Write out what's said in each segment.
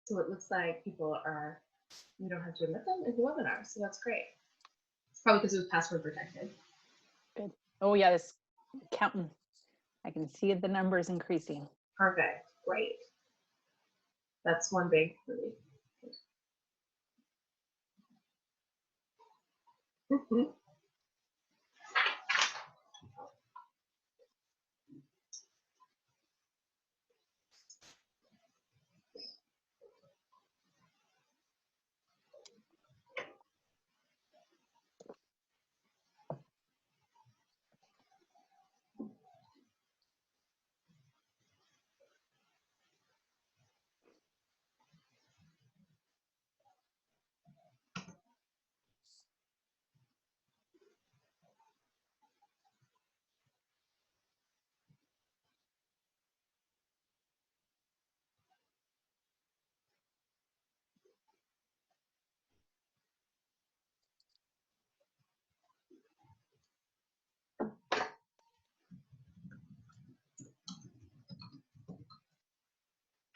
So it looks like people are, we don't have to admit them into webinars, so that's great. It's probably because it was password protected. Good. Oh yeah, this counting. I can see the numbers increasing. Perfect, great. That's one big relief.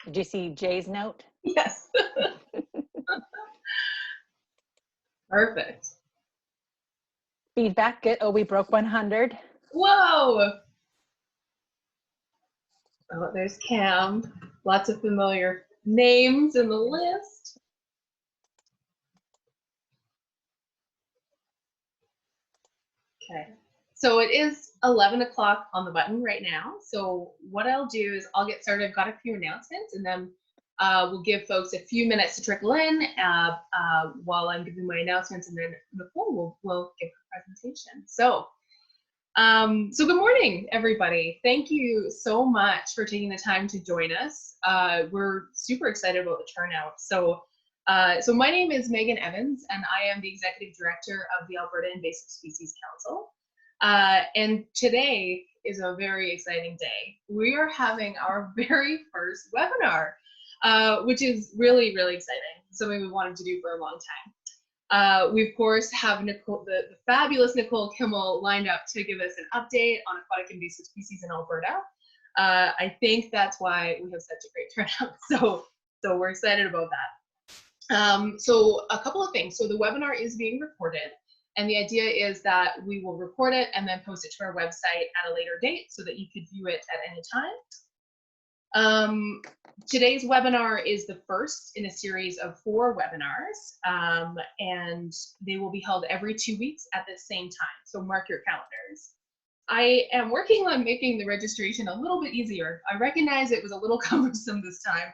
Did you see Jay's note? Yes. Perfect. Feedback, good. Oh, we broke 100. Whoa. Oh, there's Cam. Lots of familiar names in the list. Okay. So it is 11 o'clock on the button right now. So what I'll do is I'll get started. I've got a few announcements, and then we'll give folks a few minutes to trickle in while I'm giving my announcements, and then Nicole will give her presentation. So good morning, everybody. Thank you so much for taking the time to join us. We're super excited about the turnout. So my name is Megan Evans, and I am the Executive Director of the Alberta Invasive Species Council. And today is a very exciting day. We are having our very first webinar, which is really, really exciting. Something we wanted to do for a long time. We of course have Nicole, the fabulous Nicole Kimmel, lined up to give us an update on aquatic invasive species in Alberta. I think that's why we have such a great turnout. So we're excited about that. So a couple of things. So the webinar is being recorded, and the idea is that we will record it and then post it to our website at a later date so that you could view it at any time. Today's webinar is the first in a series of 4 webinars, and they will be held every 2 weeks at the same time, so mark your calendars. I am working on making the registration a little bit easier. I recognize it was a little cumbersome this time,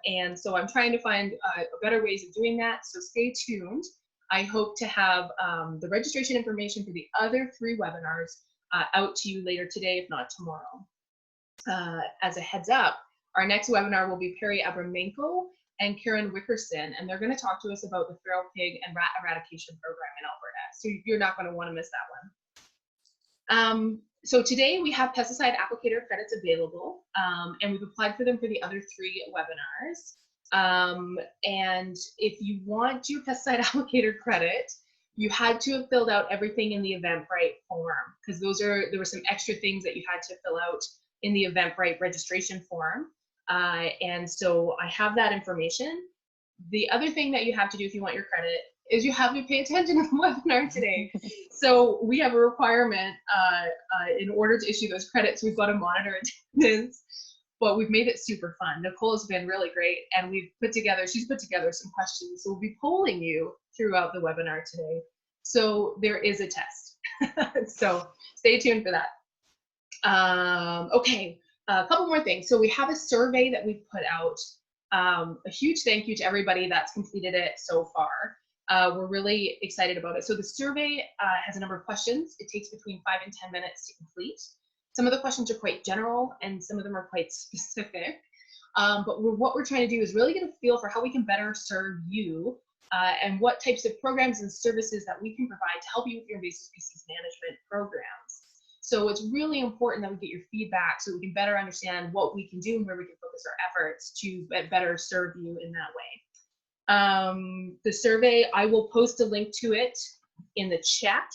and so I'm trying to find better ways of doing that, so stay tuned. I hope to have the registration information for the other 3 webinars out to you later today, if not tomorrow. As a heads up, our next webinar will be Perry Abramenko and Karen Wickerson, and they're going to talk to us about the feral pig and rat eradication program in Alberta. So you're not going to want to miss that one. So today we have pesticide applicator credits available, and we've applied for them for the other 3 webinars. And if you want your pesticide applicator credit, you had to have filled out everything in the Eventbrite form, because there were some extra things that you had to fill out in the Eventbrite registration form. And so I have that information. The other thing that you have to do if you want your credit is you have to pay attention to the webinar today. So we have a requirement in order to issue those credits, we've got to monitor attendance, but we've made it super fun. Nicole has been really great, and she's put together some questions. So we'll be polling you throughout the webinar today. So there is a test. So stay tuned for that. Okay, a couple more things. So we have a survey that we've put out. A huge thank you to everybody that's completed it so far. We're really excited about it. So the survey has a number of questions. It takes between 5 and 10 minutes to complete. Some of the questions are quite general and some of them are quite specific. But what we're trying to do is really get a feel for how we can better serve you and what types of programs and services that we can provide to help you with your invasive species management programs. So it's really important that we get your feedback so we can better understand what we can do and where we can focus our efforts to better serve you in that way. The survey, I will post a link to it in the chat.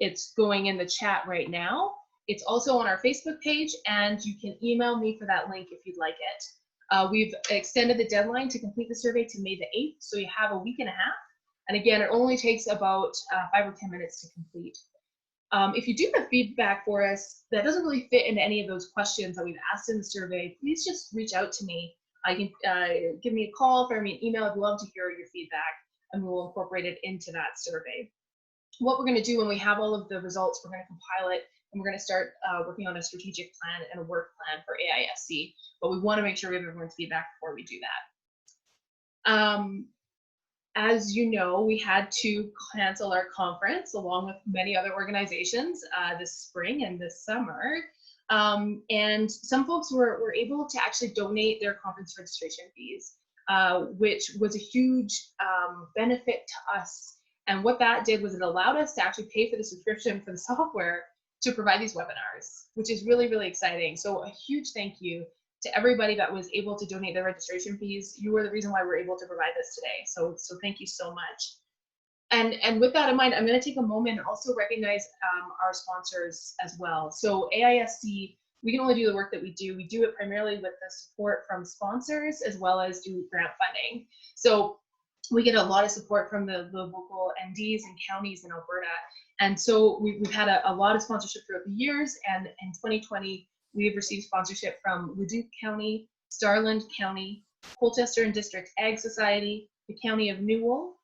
It's going in the chat right now. It's also on our Facebook page, and you can email me for that link if you'd like it. We've extended the deadline to complete the survey to May the 8th, so you have a week and a half. And again, it only takes about 5 or 10 minutes to complete. If you do have feedback for us that doesn't really fit into any of those questions that we've asked in the survey, please just reach out to me. I can give me a call, send me an email. I'd love to hear your feedback, and we'll incorporate it into that survey. What we're going to do when we have all of the results, we're going to compile it, and we're going to start working on a strategic plan and a work plan for AISC. But we want to make sure we have everyone's feedback before we do that. As you know, we had to cancel our conference along with many other organizations this spring and this summer. And some folks were able to actually donate their conference registration fees, which was a huge benefit to us. And what that did was it allowed us to actually pay for the subscription for the software to provide these webinars, which is really, really exciting. So a huge thank you to everybody that was able to donate their registration fees. You were the reason why we're able to provide this today. So thank you so much. And with that in mind, I'm going to take a moment and also recognize our sponsors as well. So AISC, we can only do the work that we do. We do it primarily with the support from sponsors as well as do grant funding. So we get a lot of support from the local MDs and counties in Alberta. And so we've had a lot of sponsorship throughout the years. And in 2020, we have received sponsorship from Leduc County, Starland County, Colchester and District Ag Society, the County of Newell,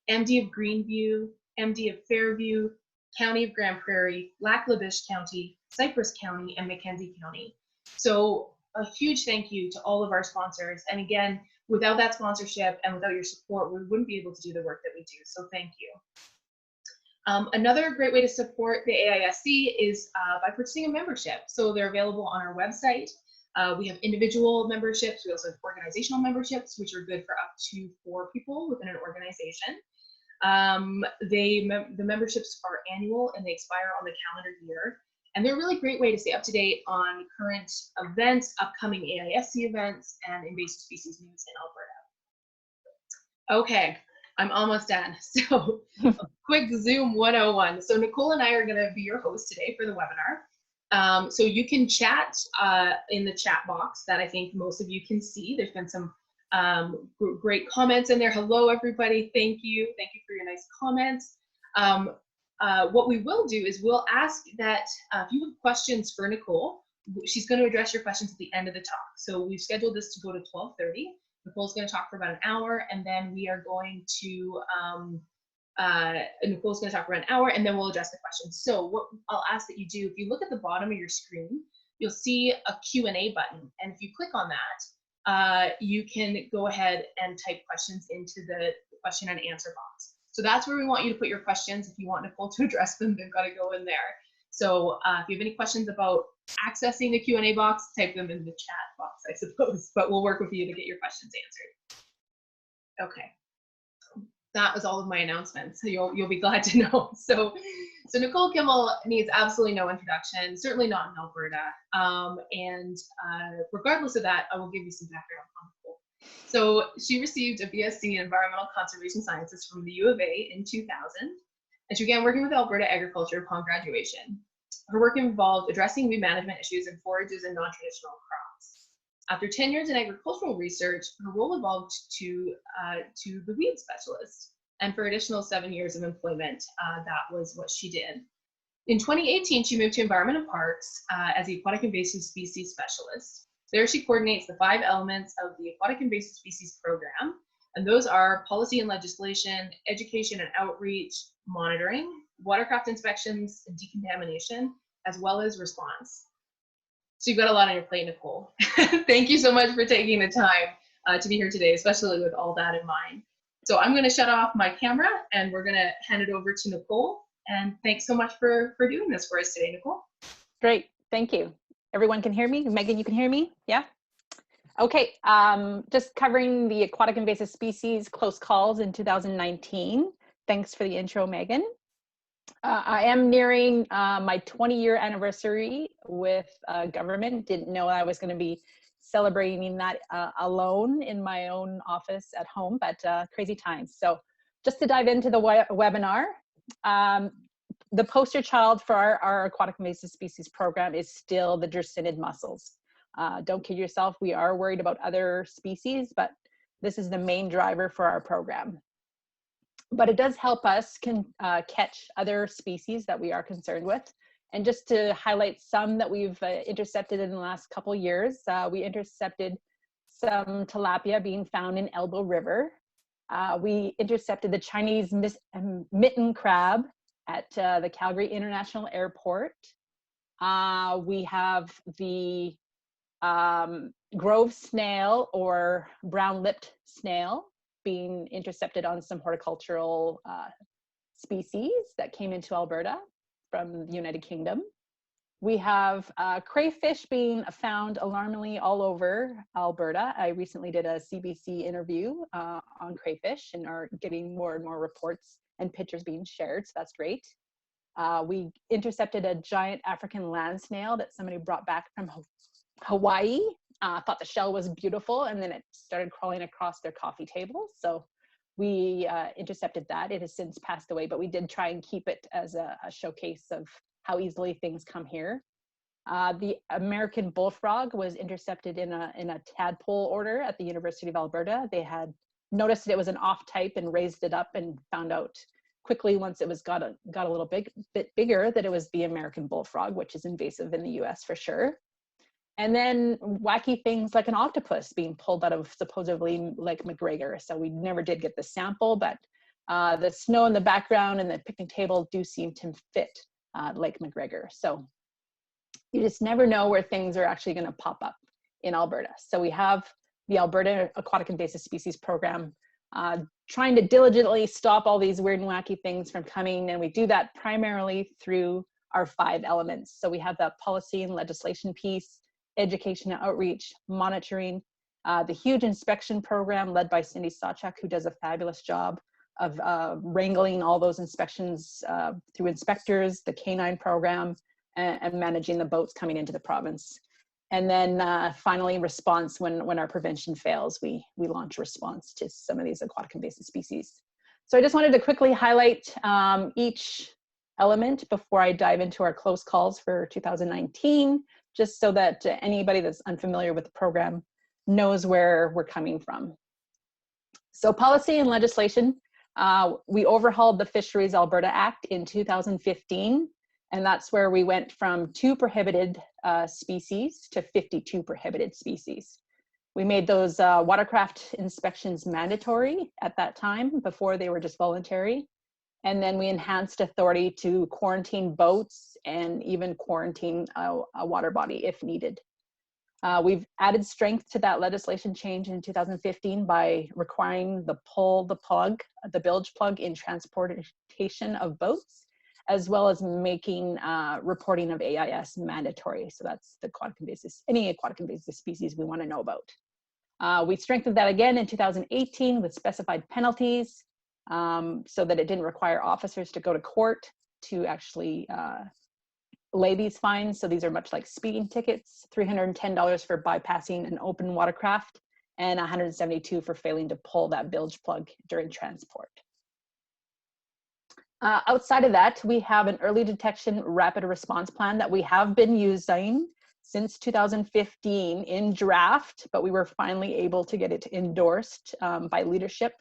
MD of Greenview, MD of Fairview, County of Grand Prairie, Lac-La-Biche County, Cypress County, and Mackenzie County. So a huge thank you to all of our sponsors. And again, without that sponsorship and without your support, we wouldn't be able to do the work that we do. So thank you. Another great way to support the AISC is by purchasing a membership. So they're available on our website. We have individual memberships. We also have organizational memberships, which are good for up to 4 people within an organization. The memberships are annual and they expire on the calendar year. And they're a really great way to stay up to date on current events, upcoming AISC events, and invasive species news in Alberta. Okay, I'm almost done. So quick Zoom 101. So Nicole and I are gonna be your hosts today for the webinar. So you can chat in the chat box that I think most of you can see. There's been some great comments in there. Hello, everybody. Thank you. Thank you for your nice comments. What we will do is we'll ask that if you have questions for Nicole, she's going to address your questions at the end of the talk. So we've scheduled this to go to 12:30. Nicole's going to talk for about an hour, and then we are going to, Nicole's going to talk for an hour, and then we'll address the questions. So what I'll ask that you do, if you look at the bottom of your screen, you'll see a Q&A button. And if you click on that, you can go ahead and type questions into the question and answer box. So that's where we want you to put your questions. If you want Nicole to address them, they've got to go in there. So if you have any questions about accessing the Q&A box, type them in the chat box, I suppose, but we'll work with you to get your questions answered. Okay, that was all of my announcements. So you'll be glad to know. So Nicole Kimmel needs absolutely no introduction, certainly not in Alberta. Regardless of that, I will give you some background on Nicole. So she received a BSc in Environmental Conservation Sciences from the U of A in 2000, and she began working with Alberta Agriculture upon graduation. Her work involved addressing weed management issues in forages and non-traditional crops. After 10 years in agricultural research, her role evolved to the weed specialist, and for additional 7 years of employment, that was what she did. In 2018, she moved to Environment and Parks as the Aquatic Invasive Species Specialist. There she coordinates the 5 elements of the Aquatic Invasive Species Program, and those are policy and legislation, education and outreach, monitoring, watercraft inspections and decontamination, as well as response. So you've got a lot on your plate, Nicole. Thank you so much for taking the time to be here today, especially with all that in mind. So I'm going to shut off my camera and we're going to hand it over to Nicole. And thanks so much for doing this for us today, Nicole. Great, thank you. Everyone can hear me? Megan, you can hear me? Yeah? Okay, just covering the aquatic invasive species close calls in 2019. Thanks for the intro, Megan. I am nearing my 20-year anniversary with government. Didn't know I was going to be celebrating that alone in my own office at home, but crazy times. So just to dive into the webinar, the poster child for our aquatic invasive species program is still the Dreissenid mussels. Don't kid yourself, we are worried about other species, but this is the main driver for our program. But it does help us catch other species that we are concerned with. And just to highlight some that we've intercepted in the last couple years, we intercepted some tilapia being found in Elbow River. We intercepted the Chinese mitten crab at the Calgary International Airport. We have the grove snail, or brown-lipped snail, being intercepted on some horticultural species that came into Alberta from the United Kingdom. We have crayfish being found alarmingly all over Alberta. I recently did a CBC interview on crayfish and are getting more and more reports and pictures being shared, so that's great. We intercepted a giant African land snail that somebody brought back from Hawaii. Thought the shell was beautiful, and then it started crawling across their coffee table. So we intercepted that. It has since passed away, but we did try and keep it as a showcase of how easily things come here. The American bullfrog was intercepted in a tadpole order at the University of Alberta. They had noticed that it was an off type and raised it up, and found out quickly once it was got a little bit bigger that it was the American bullfrog, which is invasive in the US for sure. And then wacky things like an octopus being pulled out of supposedly Lake McGregor. So we never did get the sample, but the snow in the background and the picnic table do seem to fit Lake McGregor. So you just never know where things are actually going to pop up in Alberta. So we have the Alberta Aquatic Invasive Species Program trying to diligently stop all these weird and wacky things from coming. And we do that primarily through our 5 elements. So we have that policy and legislation piece, education and outreach, monitoring, the huge inspection program led by Cindy Sawchuk, who does a fabulous job of wrangling all those inspections through inspectors, the canine program, and managing the boats coming into the province. And then finally, response. When our prevention fails, we launch a response to some of these aquatic invasive species. So I just wanted to quickly highlight each element before I dive into our close calls for 2019, just so that anybody that's unfamiliar with the program knows where we're coming from. So policy and legislation, we overhauled the Fisheries Alberta Act in 2015, and that's where we went from 2 prohibited species to 52 prohibited species. We made those watercraft inspections mandatory at that time. Before, they were just voluntary. And then we enhanced authority to quarantine boats and even quarantine a water body if needed. We've added strength to that legislation change in 2015 by requiring the bilge plug in transportation of boats, as well as making reporting of AIS mandatory. So that's the any aquatic invasive species we want to know about. We strengthened that again in 2018 with specified penalties, so that it didn't require officers to go to court to actually lay these fines. So these are much like speeding tickets: $310 for bypassing an open watercraft, and $172 for failing to pull that bilge plug during transport. Outside of that, we have an early detection rapid response plan that we have been using since 2015 in draft, but we were finally able to get it endorsed by leadership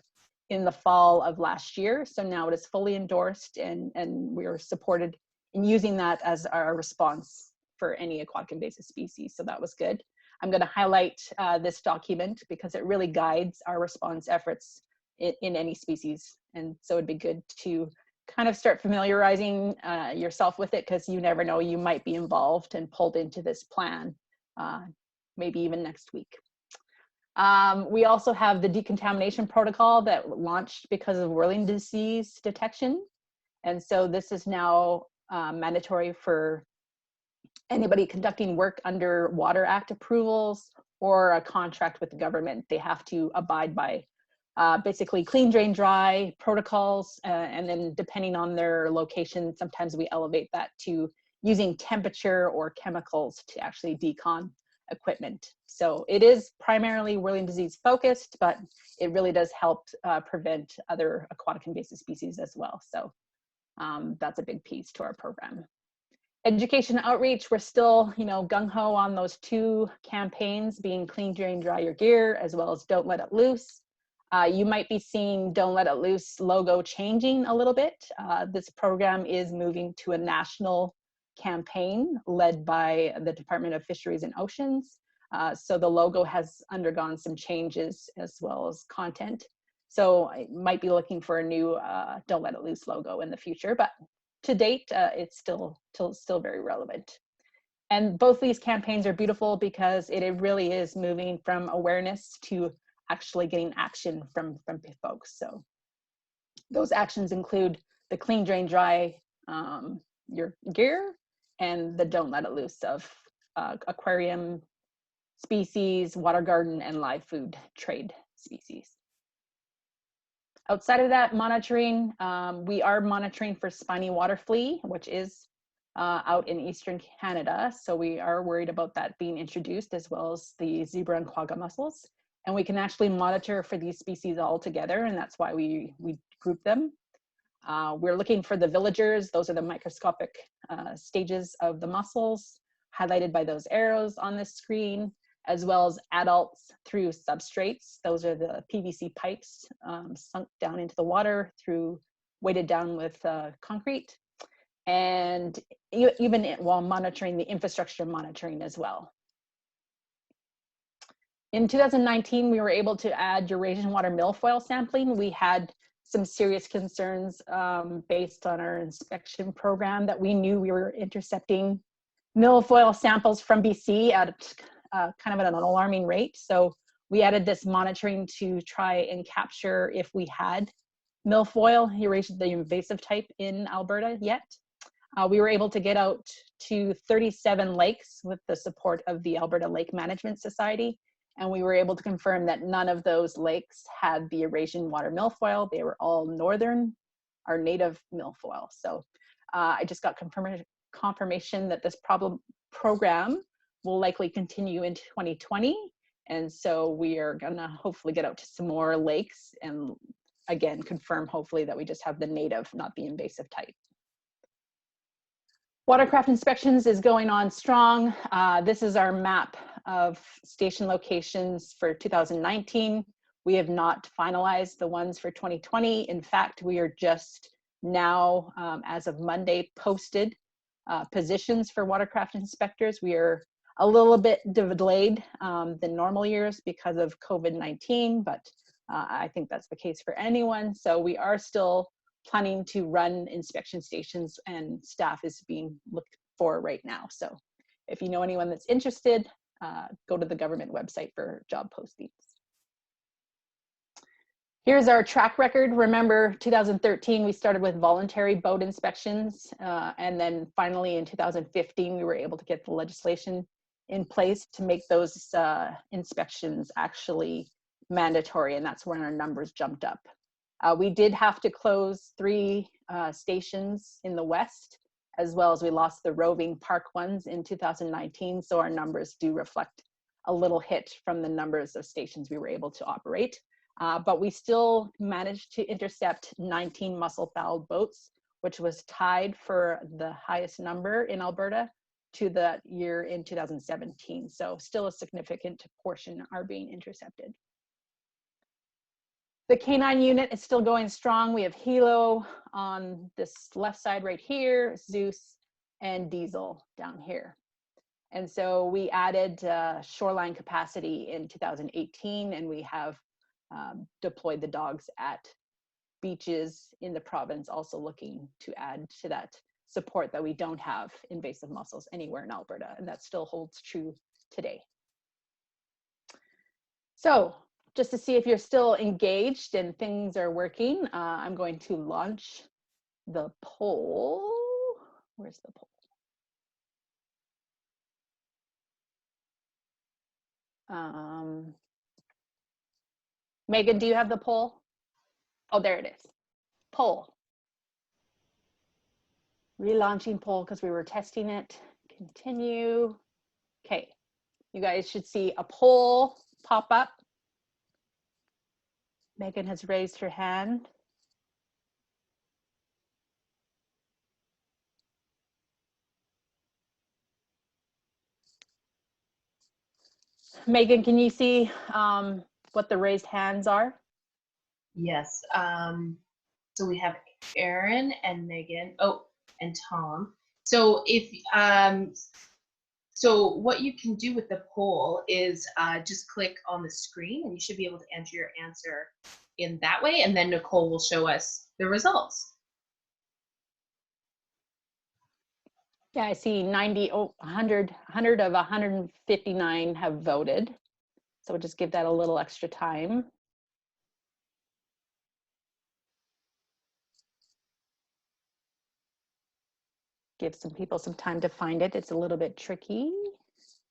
in the fall of last year. So now it is fully endorsed, and we are supported in using that as our response for any aquatic invasive species. So that was good. I'm going to highlight this document because it really guides our response efforts in any species. And so it'd be good to kind of start familiarizing yourself with it, because you never know, you might be involved and pulled into this plan, maybe even next week. We also have the decontamination protocol that launched because of whirling disease detection. And so this is now mandatory for anybody conducting work under Water Act approvals or a contract with the government. They have to abide by basically clean, drain, dry protocols. And then depending on their location, sometimes we elevate that to using temperature or chemicals to actually decon equipment. So it is primarily whirling disease focused, but it really does help prevent other aquatic invasive species as well. So that's a big piece to our program. Education outreach, we're still, gung-ho on those 2 campaigns, being Clean, Drain, Dry Your Gear, as well as Don't Let It Loose. You might be seeing Don't Let It Loose logo changing a little bit. This program is moving to a national campaign led by the Department of Fisheries and Oceans. So the logo has undergone some changes as well as content. So I might be looking for a new Don't Let It Loose logo in the future, but to date, it's still very relevant. And both these campaigns are beautiful because it really is moving from awareness to actually getting action from folks. So those actions include the Clean, Drain, Dry your gear, and the Don't Let It Loose of aquarium species, water garden, and live food trade species. Outside of that monitoring, we are monitoring for spiny water flea, which is out in Eastern Canada. So we are worried about that being introduced, as well as the zebra and quagga mussels. And we can actually monitor for these species all together, and that's why we group them. We're looking for the villagers. Those are the microscopic stages of the mussels, highlighted by those arrows on this screen, as well as adults through substrates. Those are the PVC pipes sunk down into the water weighted down with concrete, and even while monitoring the infrastructure monitoring as well. In 2019, we were able to add Eurasian water milfoil sampling. We had some serious concerns based on our inspection program that we knew we were intercepting milfoil samples from BC at kind of at an alarming rate. So we added this monitoring to try and capture if we had milfoil, Eurasian, the invasive type, in Alberta yet. We were able to get out to 37 lakes with the support of the Alberta Lake Management Society, and we were able to confirm that none of those lakes had the Eurasian water milfoil. They were all northern, our native milfoil. So I just got confirmation that this program will likely continue into 2020. And so we are gonna hopefully get out to some more lakes and again, confirm hopefully that we just have the native, not the invasive type. Watercraft inspections is going on strong. This is our map of station locations for 2019. We have not finalized the ones for 2020. In fact, we are just now, as of Monday, posted positions for watercraft inspectors. We are a little bit delayed than normal years because of COVID-19, but I think that's the case for anyone. So we are still planning to run inspection stations, and staff is being looked for right now. So if you know anyone that's interested, go to the government website for job postings. Here's our track record. Remember, 2013, we started with voluntary boat inspections. And then finally in 2015, we were able to get the legislation in place to make those inspections actually mandatory. And that's when our numbers jumped up. We did have to close 3 stations in the West, as well as we lost the roving park ones in 2019. So our numbers do reflect a little hit from the numbers of stations we were able to operate. But we still managed to intercept 19 mussel-fouled boats, which was tied for the highest number in Alberta to that year in 2017. So still a significant portion are being intercepted. The canine unit is still going strong. We have Hilo on this left side right here, Zeus, and Diesel down here. And so we added shoreline capacity in 2018, and we have deployed the dogs at beaches in the province, also looking to add to that support that we don't have invasive mussels anywhere in Alberta, and that still holds true today. So just to see if you're still engaged and things are working, I'm going to launch the poll. Where's the poll? Megan, do you have the poll? Oh, there it is. Poll. Relaunching poll because we were testing it. Continue. Okay, you guys should see a poll pop up. Megan has raised her hand. Megan, can you see what the raised hands are? Yes. So we have Aaron and Megan. Oh, and Tom. So if so what you can do with the poll is just click on the screen and you should be able to enter your answer in that way, and then Nicole will show us the results. Yeah, I see 100 of 159 have voted. So we'll just give that a little extra time. Give some people some time to find it. It's a little bit tricky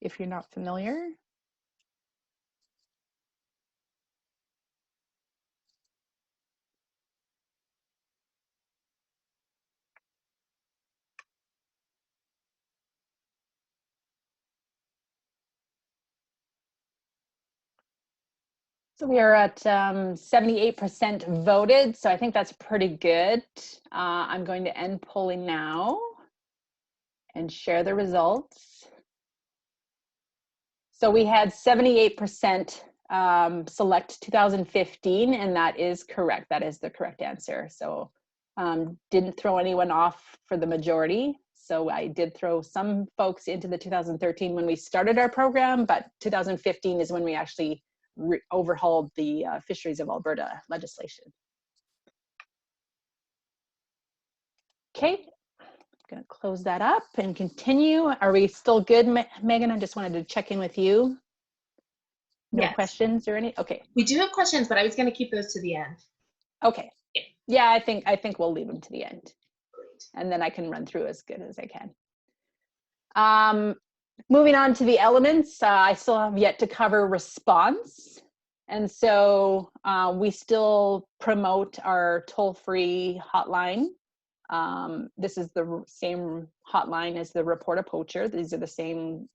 if you're not familiar. So we are at 78% voted, so I think that's pretty good. I'm going to end polling now and share the results. So we had 78% select 2015, and that is correct. That is the correct answer. So didn't throw anyone off for the majority. So I did throw some folks into the 2013 when we started our program, but 2015 is when we actually overhauled the Fisheries of Alberta legislation. Okay, I'm gonna close that up and continue. Are we still good, Megan? I just wanted to check in with you. No Yes. questions or any? Okay. We do have questions, but I was going to keep those to the end. Okay. Yeah, I think we'll leave them to the end. Great. And then I can run through as good as I can. Moving on to the elements, I still have yet to cover response. And so we still promote our toll-free hotline. This is the same hotline as the Report a Poacher. These are the same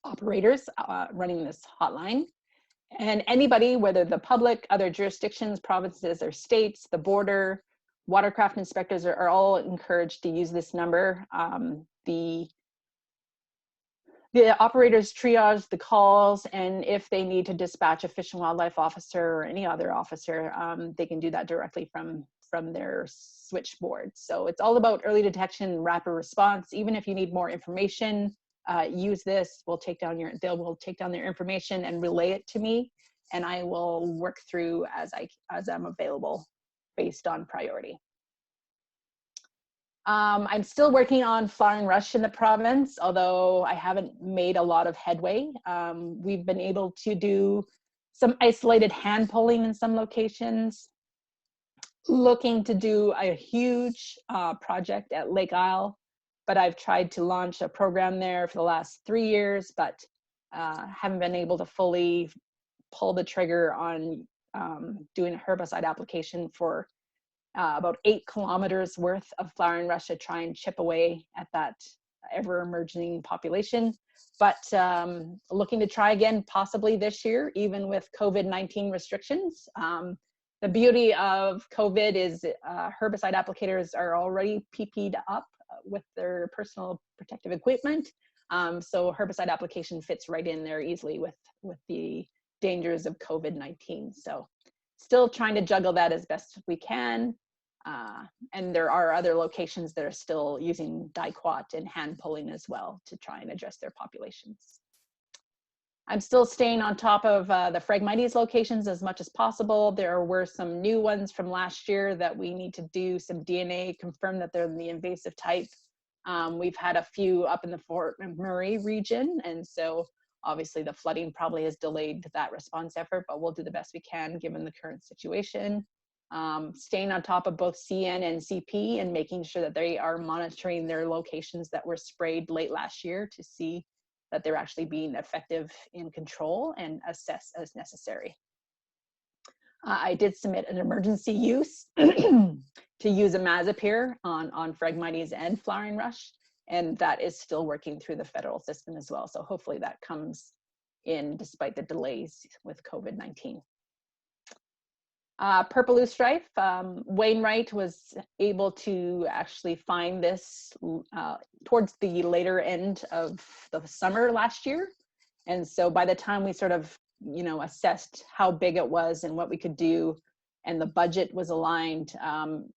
operators running this hotline. And anybody, whether the public, other jurisdictions, provinces, or states, the border, watercraft inspectors are all encouraged to use this number. The operators triage the calls, and if they need to dispatch a Fish and Wildlife officer or any other officer, they can do that directly from their switchboard. So it's all about early detection, rapid response. Even if you need more information, use this. They will take down their information and relay it to me, and I will work through as I'm available based on priority. I'm still working on flowering rush in the province, although I haven't made a lot of headway. We've been able to do some isolated hand pulling in some locations, looking to do a huge project at Lake Isle, but I've tried to launch a program there for the last 3 years, but haven't been able to fully pull the trigger on doing a herbicide application for about 8 kilometers worth of flowering rush to try and chip away at that ever-emerging population. But looking to try again possibly this year, even with COVID-19 restrictions. The beauty of COVID is herbicide applicators are already PP'd up with their personal protective equipment. So herbicide application fits right in there easily with the dangers of COVID-19. So still trying to juggle that as best we can. And there are other locations that are still using dicot and hand pulling as well to try and address their populations. I'm still staying on top of the Phragmites locations as much as possible. There were some new ones from last year that we need to do some DNA, confirm that they're the invasive type. We've had a few up in the Fort McMurray region, and so obviously the flooding probably has delayed that response effort, but we'll do the best we can given the current situation. Staying on top of both CN and CP and making sure that they are monitoring their locations that were sprayed late last year to see that they're actually being effective in control and assess as necessary. I did submit an emergency use to use imazapyr on Phragmites and flowering rush, and that is still working through the federal system as well. So hopefully that comes in despite the delays with COVID-19. Purple loosestrife, Wainwright was able to actually find this towards the later end of the summer last year. And so by the time we sort of, assessed how big it was and what we could do, and the budget was aligned,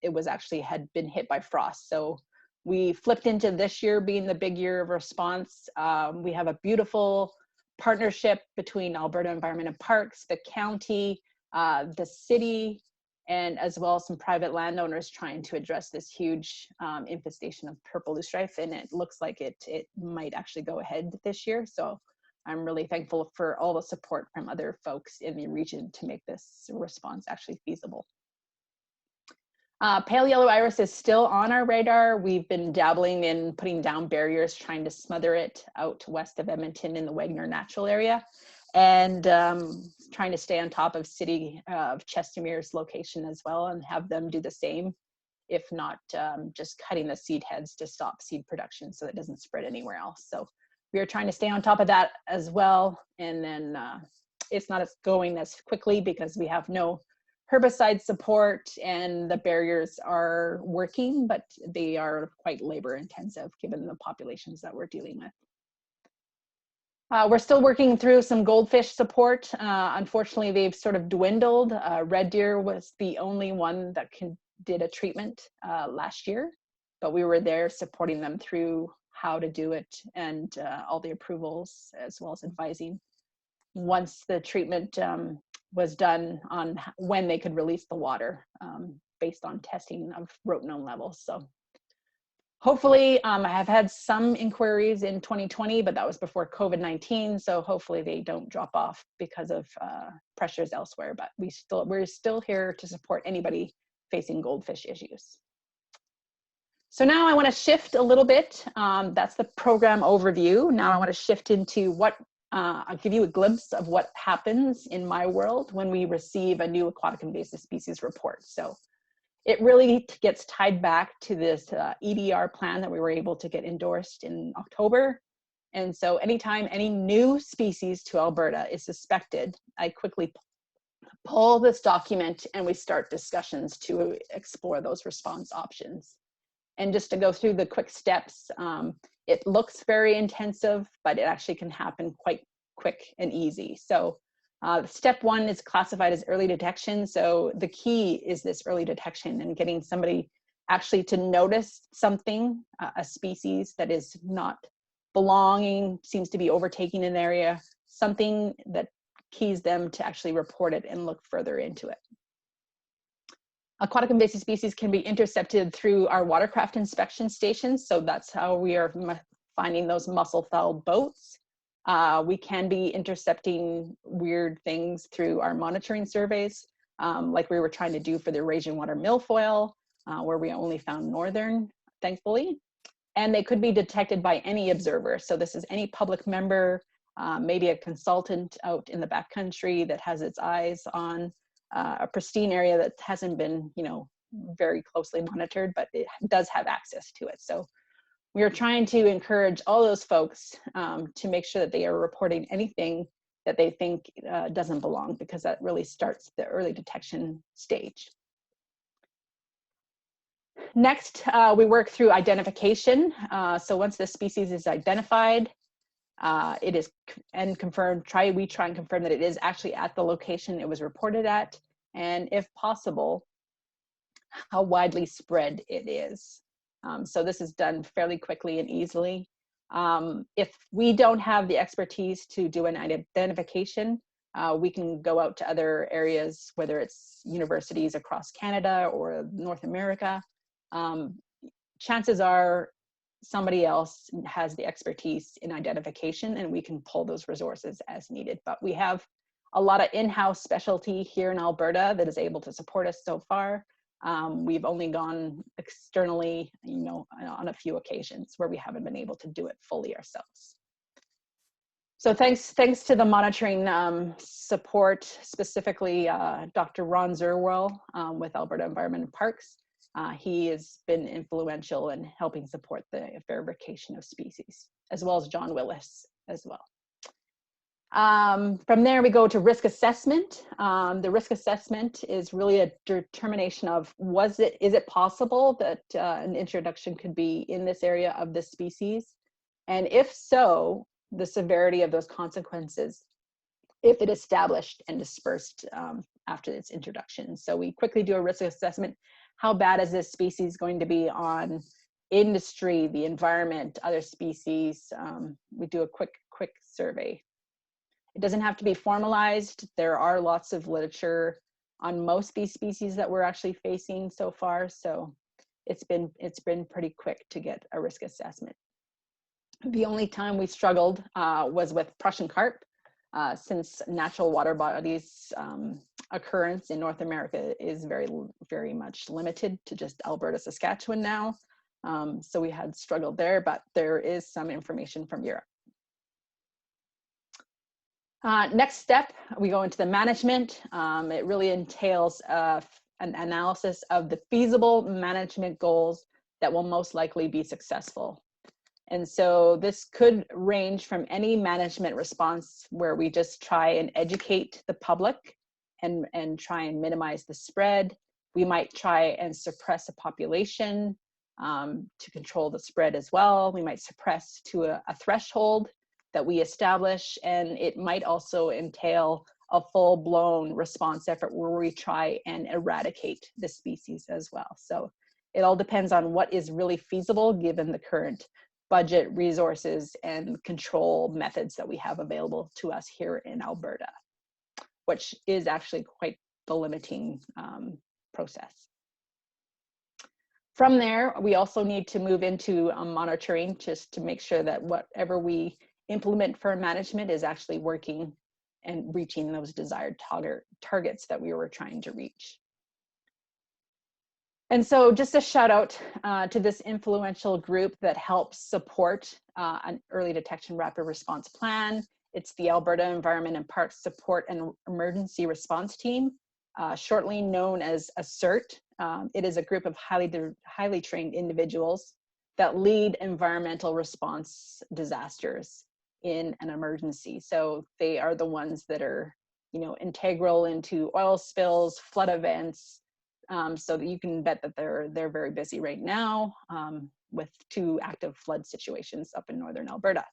it was actually had been hit by frost. So we flipped into this year being the big year of response. We have a beautiful partnership between Alberta Environment and Parks, the county, the city, and as well as some private landowners trying to address this huge infestation of purple loosestrife. And it looks like it might actually go ahead this year. So I'm really thankful for all the support from other folks in the region to make this response actually feasible. Pale yellow iris is still on our radar. We've been dabbling in putting down barriers, trying to smother it out west of Edmonton in the Wagner Natural Area, and trying to stay on top of City of Chestermere's location as well and have them do the same, if not just cutting the seed heads to stop seed production so it doesn't spread anywhere else. So we are trying to stay on top of that as well. And then it's not going as quickly because we have no herbicide support and the barriers are working, but they are quite labor intensive given the populations that we're dealing with. We're still working through some goldfish support. Unfortunately, they've sort of dwindled. Red deer was the only one that did a treatment last year, but we were there supporting them through how to do it and all the approvals, as well as advising once the treatment was done on when they could release the water based on testing of rotenone levels. So hopefully, I have had some inquiries in 2020, but that was before COVID-19. So hopefully they don't drop off because of pressures elsewhere, but we're still here to support anybody facing goldfish issues. So now I want to shift a little bit. That's the program overview. Now I want to shift into what I'll give you a glimpse of what happens in my world when we receive a new aquatic invasive species report. So it really gets tied back to this EDR plan that we were able to get endorsed in October. And so anytime any new species to Alberta is suspected, I quickly pull this document and we start discussions to explore those response options. And just to go through the quick steps, it looks very intensive, but it actually can happen quite quick and easy. So step one is classified as early detection. So the key is this early detection and getting somebody actually to notice something, a species that is not belonging, seems to be overtaking an area, something that keys them to actually report it and look further into it. Aquatic invasive species can be intercepted through our watercraft inspection stations. So that's how we are finding those mussel-fouled boats. We can be intercepting weird things through our monitoring surveys, like we were trying to do for the Eurasian water milfoil, where we only found northern, thankfully. And they could be detected by any observer. So this is any public member, maybe a consultant out in the backcountry that has its eyes on a pristine area that hasn't been, very closely monitored, but it does have access to it. So we are trying to encourage all those folks to make sure that they are reporting anything that they think doesn't belong, because that really starts the early detection stage. Next, we work through identification. So once the species is identified, it is confirmed, we try and confirm that it is actually at the location it was reported at, and if possible, how widely spread it is. So this is done fairly quickly and easily. If we don't have the expertise to do an identification, we can go out to other areas, whether it's universities across Canada or North America. Chances are somebody else has the expertise in identification and we can pull those resources as needed. But we have a lot of in-house specialty here in Alberta that is able to support us so far. We've only gone externally, on a few occasions where we haven't been able to do it fully ourselves. So thanks to the monitoring support, specifically Dr. Ron Zerwell with Alberta Environment and Parks. He has been influential in helping support the verification of species, as well as John Willis as well. From there, we go to risk assessment. The risk assessment is really a determination of is it possible that an introduction could be in this area of this species? And if so, the severity of those consequences if it established and dispersed after its introduction. So we quickly do a risk assessment. How bad is this species going to be on industry, the environment, other species? We do a quick survey. It doesn't have to be formalized. There are lots of literature on most of these species that we're actually facing so far. So it's been pretty quick to get a risk assessment. The only time we struggled was with Prussian carp, since natural water bodies occurrence in North America is very much limited to just Alberta, Saskatchewan now. So we had struggled there, but there is some information from Europe. Next step, we go into the management. It really entails an analysis of the feasible management goals that will most likely be successful. And so this could range from any management response where we just try and educate the public and try and minimize the spread. We might try and suppress a population to control the spread as well. We might suppress to a threshold that we establish, and it might also entail a full-blown response effort where we try and eradicate the species as well. So it all depends on what is really feasible given the current budget, resources, and control methods that we have available to us here in Alberta, which is actually quite the limiting process. From there, we also need to move into monitoring just to make sure that whatever we implement for management is actually working and reaching those desired targets that we were trying to reach. And so just a shout out to this influential group that helps support an early detection rapid response plan. It's the Alberta Environment and Parks Support and Emergency Response Team, shortly known as ASSERT. It is a group of highly trained individuals that lead environmental response disasters in an emergency. So they are the ones that are, integral into oil spills, flood events, so that you can bet that they're very busy right now with 2 active flood situations up in northern Alberta.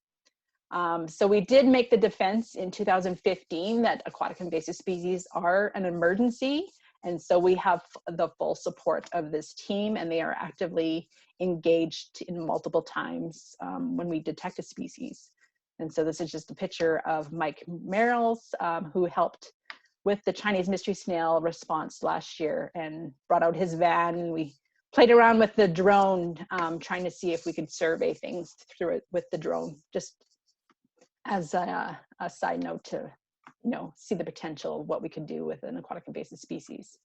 So we did make the defense in 2015 that aquatic invasive species are an emergency. And so we have the full support of this team, and they are actively engaged in multiple times when we detect a species. And so this is just a picture of Mike Merrills, who helped with the Chinese mystery snail response last year and brought out his van, and we played around with the drone, trying to see if we could survey things through it with the drone, just as a side note to, see the potential of what we could do with an aquatic invasive species.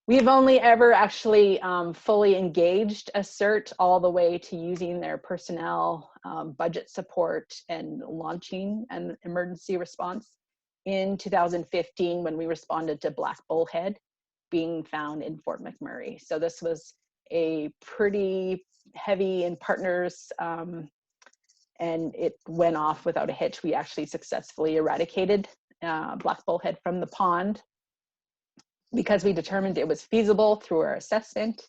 We've only ever actually fully engaged ASSERT all the way to using their personnel, budget support, and launching an emergency response in 2015 when we responded to black bullhead being found in Fort McMurray. So this was a pretty heavy in partners, and it went off without a hitch. We actually successfully eradicated black bullhead from the pond because we determined it was feasible through our assessment,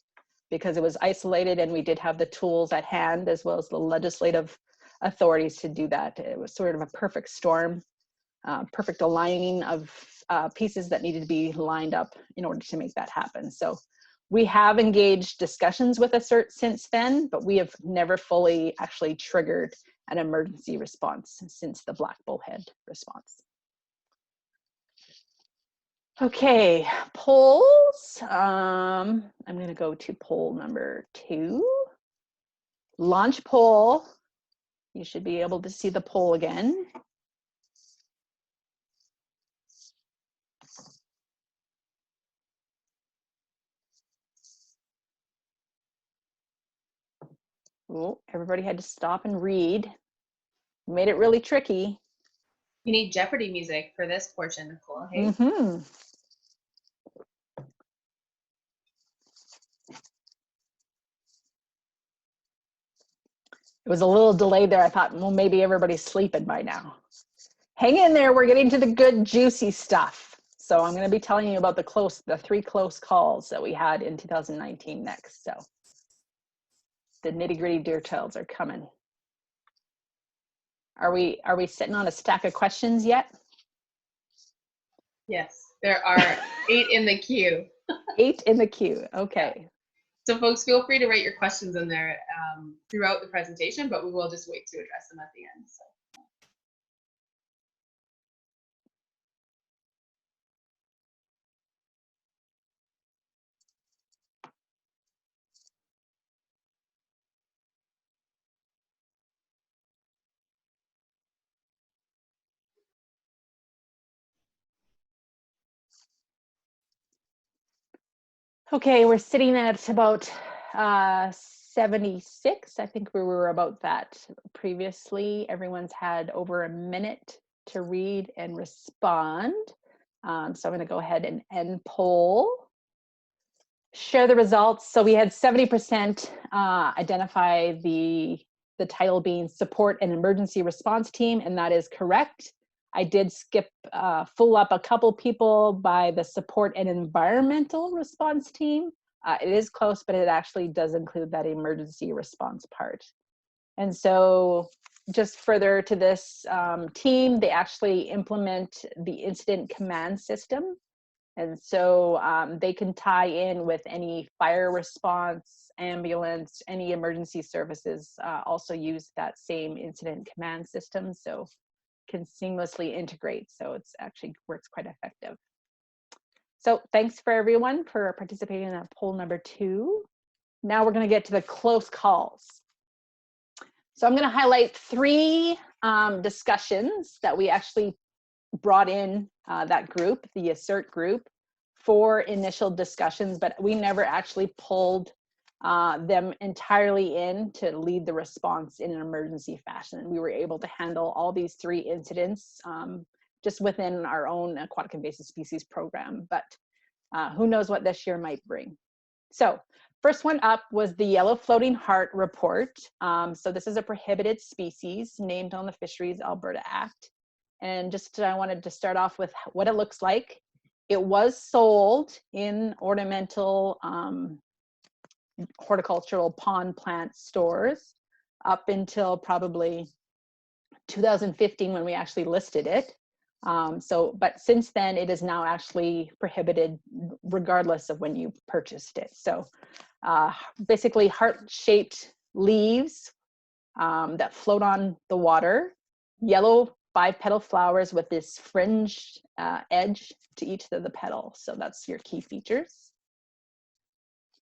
because it was isolated and we did have the tools at hand as well as the legislative authorities to do that. It was sort of a perfect storm. Perfect aligning of pieces that needed to be lined up in order to make that happen. So we have engaged discussions with ASSERT since then, but we have never fully actually triggered an emergency response since the black bullhead response. Okay, polls. I'm going to go to poll number 2. Launch poll. You should be able to see the poll again. Oh, everybody had to stop and read. Made it really tricky. You need Jeopardy music for this portion, Nicole. Hey? Mm-hmm. It was a little delayed there. I thought, well, maybe everybody's sleeping by now. Hang in there. We're getting to the good, juicy stuff. So I'm going to be telling you about the 3 close calls that we had in 2019 next. So the nitty-gritty details are coming. Are we sitting on a stack of questions yet? Yes, there are 8 in the queue. 8 in the queue. Okay. So folks, feel free to write your questions in there throughout the presentation, but we will just wait to address them at the end. So. Okay, we're sitting at about 76. I think we were about that previously. Everyone's had over a minute to read and respond. So I'm going to go ahead and end poll. Share the results. So we had 70% identify the title being Support and Emergency Response Team, and that is correct. I did skip full up a couple people by the Support and Environmental Response Team. It is close, but it actually does include that emergency response part. And so just further to this team, they actually implement the incident command system. And so they can tie in with any fire response, ambulance, any emergency services also use that same incident command system. So can seamlessly integrate. So it's actually works quite effective. So thanks for everyone for participating in that poll number 2. Now we're going to get to the close calls. So I'm going to highlight 3 discussions that we actually brought in that group, the ASSERT group, for initial discussions, but we never actually pulled them entirely in to lead the response in an emergency fashion. We were able to handle all these 3 incidents just within our own aquatic invasive species program, but who knows what this year might bring. So first one up was the yellow floating heart report. So this is a prohibited species named on the Fisheries Alberta Act. And just I wanted to start off with what it looks like. It was sold in ornamental horticultural pond plant stores up until probably 2015 when we actually listed it. But since then it is now actually prohibited regardless of when you purchased it. So basically heart-shaped leaves that float on the water, yellow 5-petal flowers with this fringe edge to each of the petals. So that's your key features.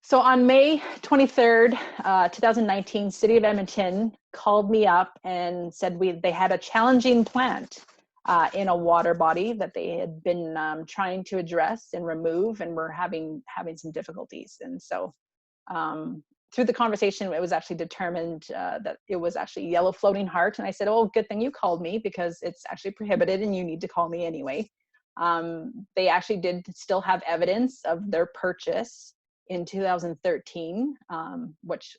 So on May 23rd, 2019, City of Edmonton called me up and said they had a challenging plant in a water body that they had been trying to address and remove, and were having some difficulties. And so through the conversation, it was actually determined that it was actually yellow floating heart. And I said, oh, good thing you called me because it's actually prohibited and you need to call me anyway. They actually did still have evidence of their purchase in 2013, which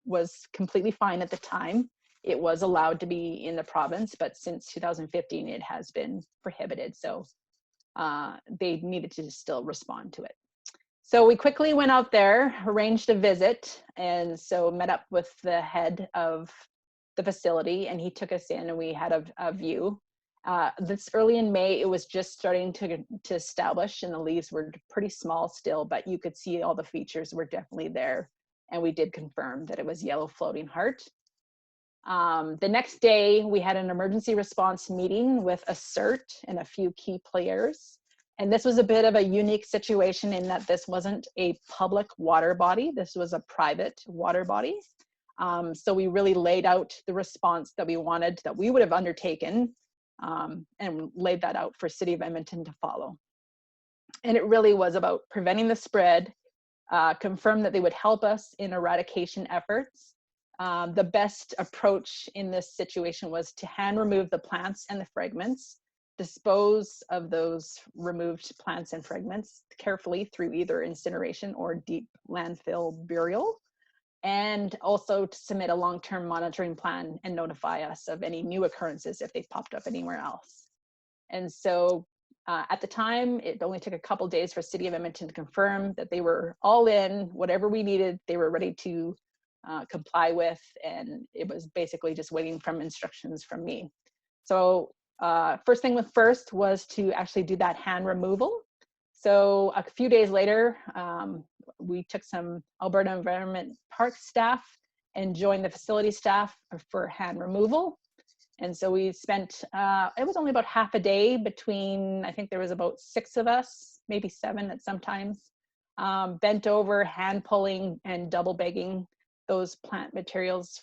was completely fine at the time. It was allowed to be in the province, but since 2015, it has been prohibited. So they needed to still respond to it. So we quickly went out there, arranged a visit, and so met up with the head of the facility, and he took us in and we had a view. This early in May, it was just starting to establish, and the leaves were pretty small still, but you could see all the features were definitely there. And we did confirm that it was yellow floating heart. The next day, we had an emergency response meeting with ASSERT and a few key players. And this was a bit of a unique situation in that this wasn't a public water body. This was a private water body. So we really laid out the response that we wanted, that we would have undertaken, and laid that out for City of Edmonton to follow. And it really was about preventing the spread, confirm that they would help us in eradication efforts. The best approach in this situation was to hand remove the plants and the fragments, dispose of those removed plants and fragments carefully through either incineration or deep landfill burial, and also to submit a long-term monitoring plan and notify us of any new occurrences if they popped up anywhere else. And so at the time, it only took a couple days for City of Edmonton to confirm that they were all in, whatever we needed, they were ready to comply with. And it was basically just waiting from instructions from me. So first thing with first was to actually do that hand removal. So a few days later, we took some Alberta Environment Park staff and joined the facility staff for hand removal. And so we spent, it was only about half a day between, I think there was about 6 of us, maybe 7 at some times, bent over, hand pulling and double bagging those plant materials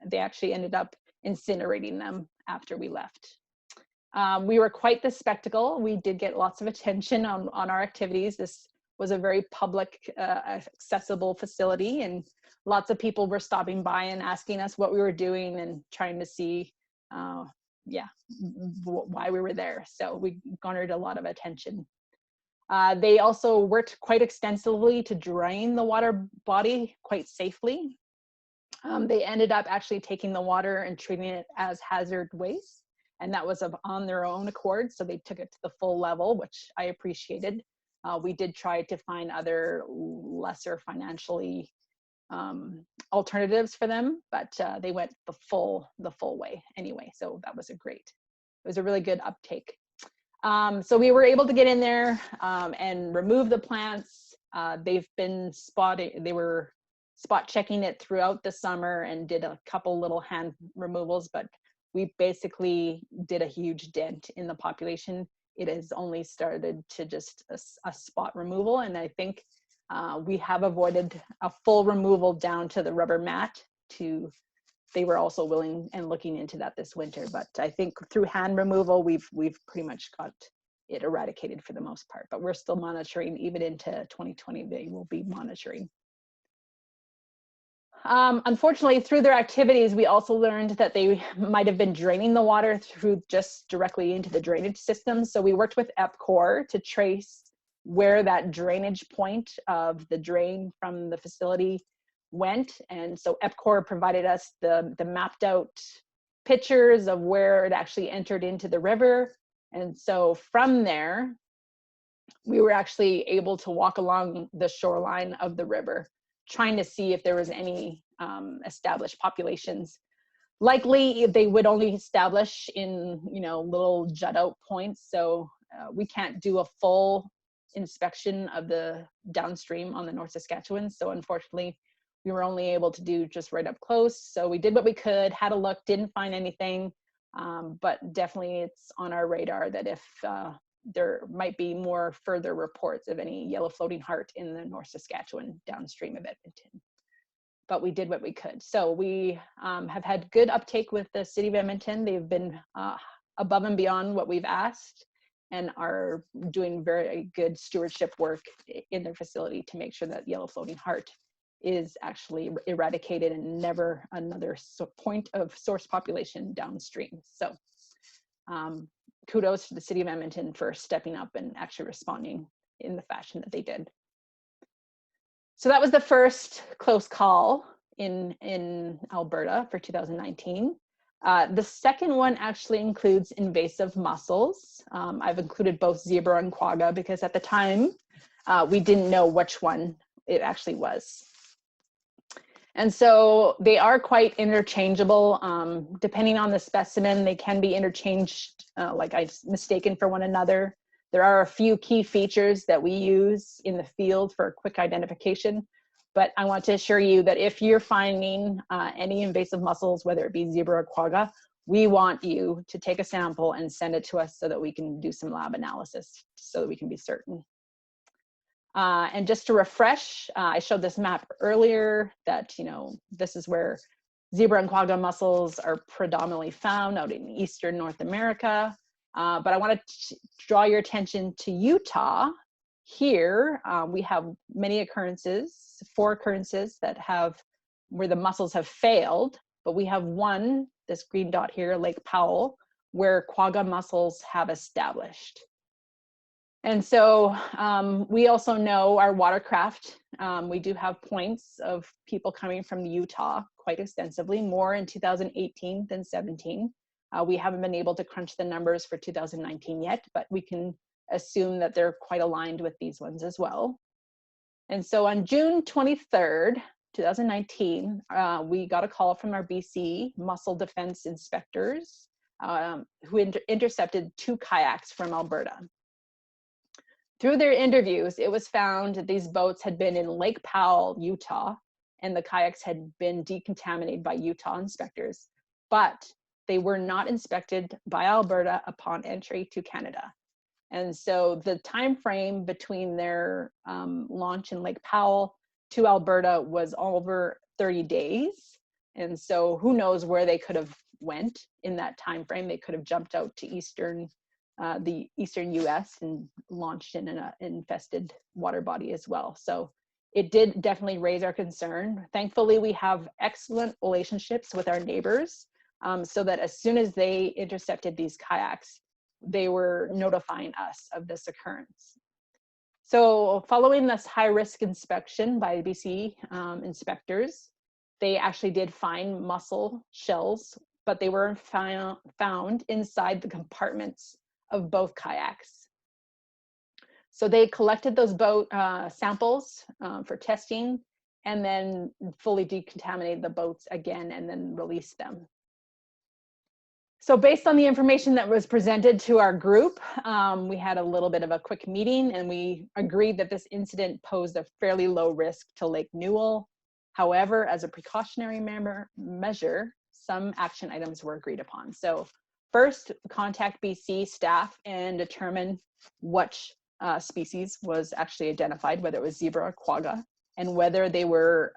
they actually ended up incinerating them after we left. We were quite the spectacle. We did get lots of attention on our activities. This was a very public, accessible facility, and lots of people were stopping by and asking us what we were doing and trying to see, why we were there. So we garnered a lot of attention. They also worked quite extensively to drain the water body quite safely. They ended up actually taking the water and treating it as hazard waste. And that was on their own accord. So they took it to the full level, which I appreciated. We did try to find other lesser financially alternatives for them, but they went the full way anyway. So that was it was a really good uptake. So we were able to get in there and remove the plants. They were spot checking it throughout the summer and did a couple little hand removals, but we basically did a huge dent in the population. It has only started to just a spot removal. And I think we have avoided a full removal down to the rubber mat. They were also willing and looking into that this winter. But I think through hand removal, we've pretty much got it eradicated for the most part. But we're still monitoring, even into 2020, they will be monitoring. Unfortunately, through their activities, we also learned that they might have been draining the water through just directly into the drainage system. So we worked with EPCOR to trace where that drainage point of the drain from the facility went. And so EPCOR provided us the mapped out pictures of where it actually entered into the river. And so from there, we were actually able to walk along the shoreline of the river, trying to see if there was any established populations. Likely they would only establish in little jut out points, so we can't do a full inspection of the downstream on the North Saskatchewan. So unfortunately, we were only able to do just right up close. So we did what we could, had a look, didn't find anything, but definitely it's on our radar that if there might be more further reports of any yellow floating heart in the North Saskatchewan downstream of Edmonton. But we did what we could. So we have had good uptake with the City of Edmonton. They've been above and beyond what we've asked and are doing very good stewardship work in their facility to make sure that yellow floating heart is actually eradicated and never another point of source population downstream. So kudos to the City of Edmonton for stepping up and actually responding in the fashion that they did. So that was the first close call in Alberta for 2019. The second one actually includes invasive mussels. I've included both zebra and quagga because at the time we didn't know which one it actually was. And so they are quite interchangeable. Depending on the specimen, they can be interchanged, mistaken for one another. There are a few key features that we use in the field for quick identification, but I want to assure you that if you're finding any invasive mussels, whether it be zebra or quagga, we want you to take a sample and send it to us so that we can do some lab analysis so that we can be certain. And just to refresh, I showed this map earlier that, this is where zebra and quagga mussels are predominantly found out in Eastern North America. But I want to draw your attention to Utah. Here, we have many occurrences, 4 occurrences where the mussels have failed, but we have one, this green dot here, Lake Powell, where quagga mussels have established. And so we also know our Watercraft, we do have points of people coming from Utah quite extensively, more in 2018 than 17. We haven't been able to crunch the numbers for 2019 yet, but we can assume that they're quite aligned with these ones as well. And so on June 23rd, 2019, we got a call from our BC mussel defense inspectors who intercepted 2 kayaks from Alberta. Through their interviews, it was found that these boats had been in Lake Powell, Utah, and the kayaks had been decontaminated by Utah inspectors, but they were not inspected by Alberta upon entry to Canada. And so the time frame between their launch in Lake Powell to Alberta was over 30 days. And so who knows where they could have went in that time frame. They could have jumped out to the eastern US and launched in an infested water body as well. So it did definitely raise our concern. Thankfully, we have excellent relationships with our neighbors, so that as soon as they intercepted these kayaks, they were notifying us of this occurrence. So following this high-risk inspection by BC inspectors, they actually did find mussel shells, but they were found inside the compartments of both kayaks. So they collected those boat samples for testing, and then fully decontaminated the boats again and then released them. So based on the information that was presented to our group, we had a little bit of a quick meeting, and we agreed that this incident posed a fairly low risk to Lake Newell. However, as a precautionary measure, some action items were agreed upon. So first, contact BC staff and determine which species was actually identified, whether it was zebra or quagga, and whether they were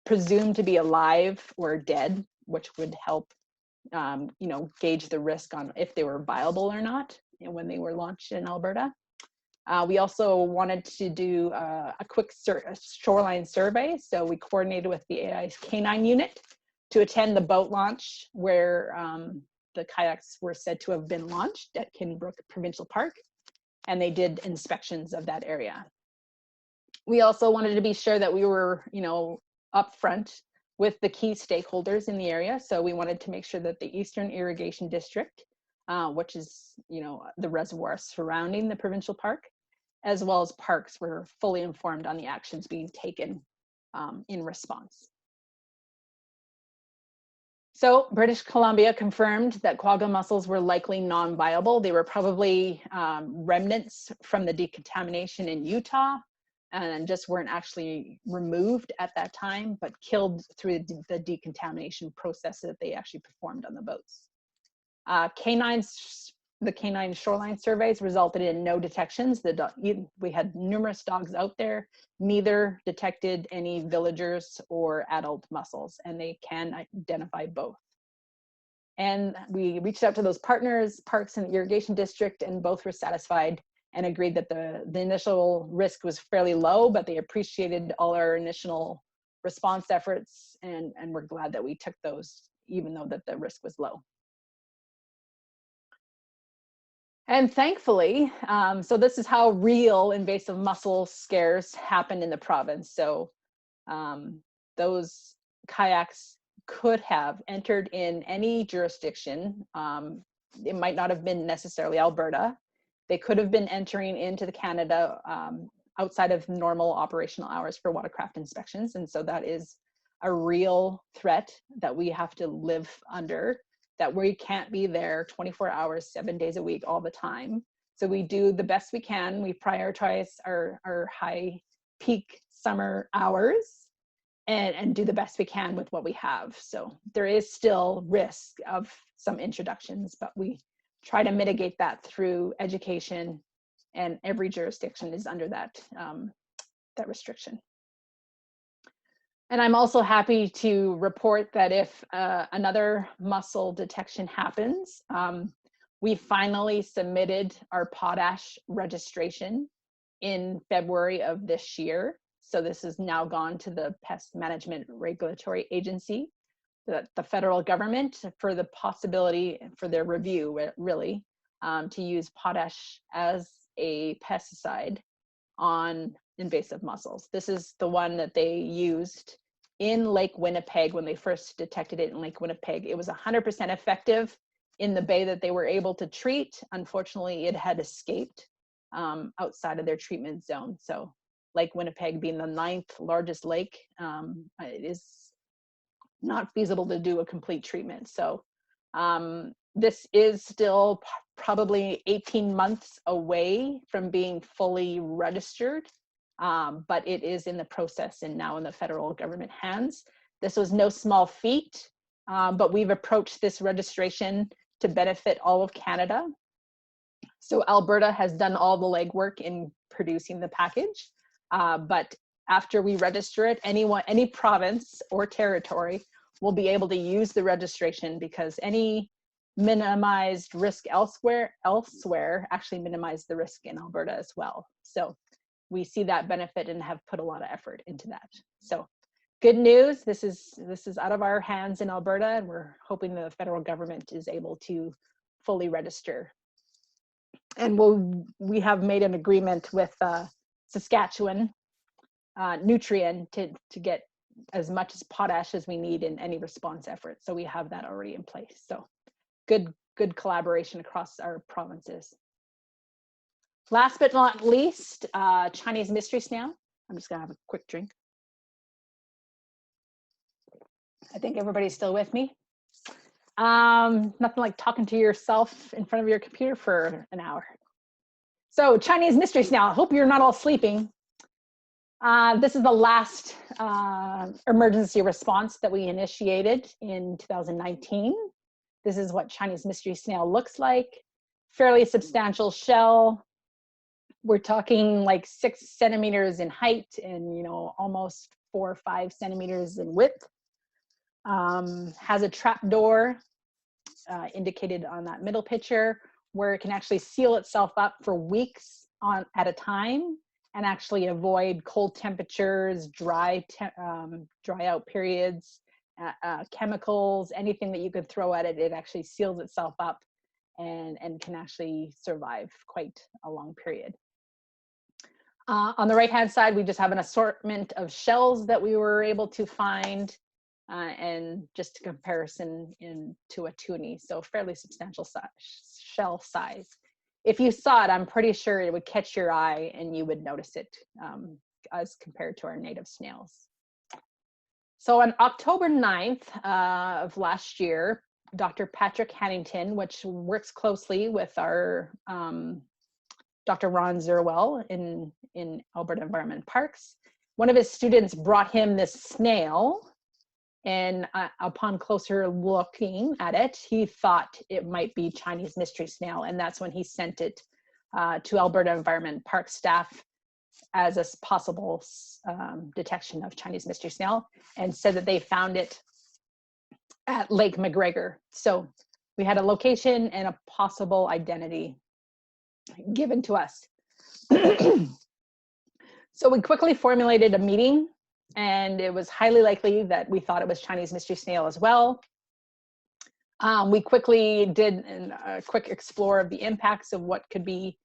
presumed to be alive or dead, which would help gauge the risk on if they were viable or not when they were launched in Alberta. We also wanted to do a quick shoreline survey. So we coordinated with the AISC Canine unit to attend the boat launch where the kayaks were said to have been launched at Kinbrook Provincial Park, and they did inspections of that area. We also wanted to be sure that we were, upfront with the key stakeholders in the area. So we wanted to make sure that the Eastern Irrigation District, which is, the reservoir surrounding the provincial park, as well as parks, were fully informed on the actions being taken in response. So British Columbia confirmed that quagga mussels were likely non-viable. They were probably remnants from the decontamination in Utah, and just weren't actually removed at that time, but killed through the decontamination process that they actually performed on the boats. The canine shoreline surveys resulted in no detections. We had numerous dogs out there, neither detected any villagers or adult mussels, and they can identify both. And we reached out to those partners, parks and the irrigation district, and both were satisfied and agreed that the initial risk was fairly low, but they appreciated all our initial response efforts, and we're glad that we took those, even though that the risk was low. And thankfully, so this is how real invasive mussel scares happen in the province. So those kayaks could have entered in any jurisdiction. It might not have been necessarily Alberta. They could have been entering into the Canada outside of normal operational hours for watercraft inspections. And so that is a real threat that we have to live under, that we can't be there 24 hours, 7 days a week, all the time. So we do the best we can. We prioritize our high peak summer hours and do the best we can with what we have. So there is still risk of some introductions, but we try to mitigate that through education, and every jurisdiction is under that restriction. And I'm also happy to report that if another mussel detection happens, we finally submitted our potash registration in February of this year. So this has now gone to the Pest Management Regulatory Agency, the federal government, for the possibility for their review, really, to use potash as a pesticide on invasive mussels. This is the one that they used in Lake Winnipeg when they first detected it in Lake Winnipeg. It was 100% effective in the bay that they were able to treat. Unfortunately, it had escaped outside of their treatment zone. So Lake Winnipeg being the 9th largest lake, it is not feasible to do a complete treatment. So this is still probably 18 months away from being fully registered, but it is in the process and now in the federal government hands. This was no small feat, but we've approached this registration to benefit all of Canada. So Alberta has done all the legwork in producing the package, but after we register it, any province or territory will be able to use the registration, because any minimized risk elsewhere actually minimize the risk in Alberta as well. So we see that benefit and have put a lot of effort into that. So good news, this is out of our hands in Alberta, and we're hoping the federal government is able to fully register. And we have made an agreement with Saskatchewan Nutrien to get as much as potash as we need in any response effort. So we have that already in place. So good collaboration across our provinces. Last but not least, Chinese mystery snail. I'm just gonna have a quick drink. I think everybody's still with me. Nothing like talking to yourself in front of your computer for an hour. So Chinese mystery snail, I hope you're not all sleeping. This is the last emergency response that we initiated in 2019. This is what Chinese mystery snail looks like. Fairly substantial shell. We're talking like 6 centimeters in height and, you know, almost 4 or 5 centimeters in width. Has a trap door indicated on that middle picture, where it can actually seal itself up for weeks at a time and actually avoid cold temperatures, dry out periods, chemicals, anything that you could throw at it. It actually seals itself up and can actually survive quite a long period. On the right-hand side, we just have an assortment of shells that we were able to find, and just a comparison to a toonie, so fairly substantial shell size. If you saw it, I'm pretty sure it would catch your eye and you would notice it as compared to our native snails. So on October 9th of last year, Dr. Patrick Hannington, which works closely with our Dr. Ron Zerwell in Alberta Environment and Parks, one of his students brought him this snail, and upon closer looking at it, he thought it might be Chinese mystery snail, and that's when he sent it to Alberta Environment and Park staff as a possible detection of Chinese mystery snail, and said that they found it at Lake McGregor. So we had a location and a possible identity given to us. So we quickly formulated a meeting, and it was highly likely that we thought it was Chinese mystery snail as well. We quickly did a quick explore of the impacts of what could be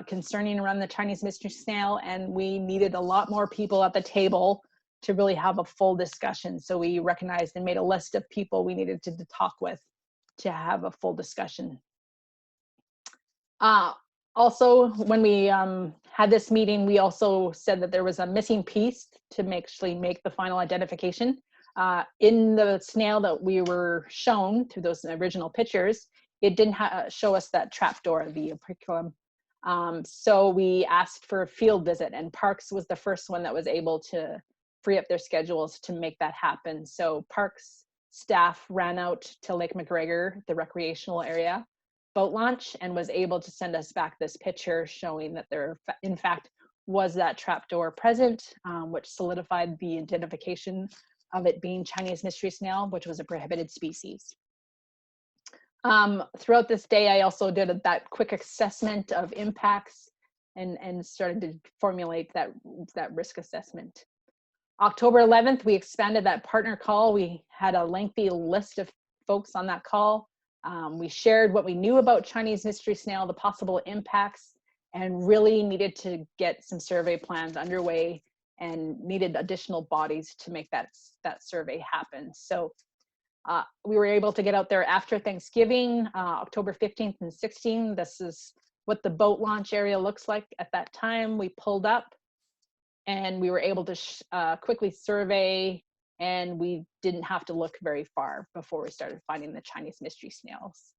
concerning around the Chinese mystery snail, and we needed a lot more people at the table to really have a full discussion. So we recognized and made a list of people we needed to talk with to have a full discussion. Also, when we had this meeting, we also said that there was a missing piece to actually make the final identification. In the snail that we were shown through those original pictures, it didn't show us that trapdoor, the operculum. So we asked for a field visit, and Parks was the first one that was able to free up their schedules to make that happen. So Parks staff ran out to Lake McGregor, the recreational area, boat launch, and was able to send us back this picture showing that there in fact was that trapdoor present, which solidified the identification of it being Chinese mystery snail, which was a prohibited species. Throughout this day, I also did that quick assessment of impacts and started to formulate that risk assessment. October 11th, we expanded that partner call. We had a lengthy list of folks on that call. We shared what we knew about Chinese mystery snail, the possible impacts, and really needed to get some survey plans underway and needed additional bodies to make that survey happen. So We were able to get out there after Thanksgiving, October 15th and 16th. This is what the boat launch area looks like at that time. We pulled up and we were able to quickly survey, and we didn't have to look very far before we started finding the Chinese mystery snails.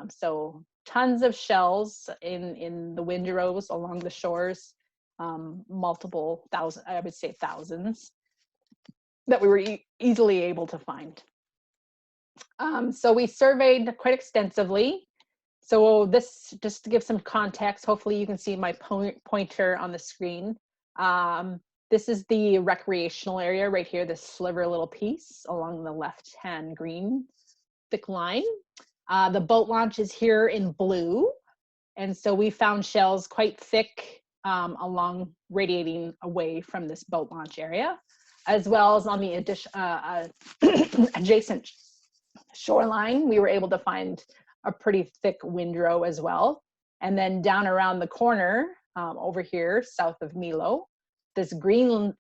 So tons of shells in the windrows along the shores, multiple thousand, I would say thousands, that we were easily able to find. So we surveyed quite extensively. So this, just to give some context, hopefully you can see my pointer on the screen. This is the recreational area right here, this sliver little piece along the left-hand green thick line. The boat launch is here in blue. And so we found shells quite thick along radiating away from this boat launch area, as well as on the adjacent shoreline. We were able to find a pretty thick windrow as well. And then down around the corner over here, south of Milo, this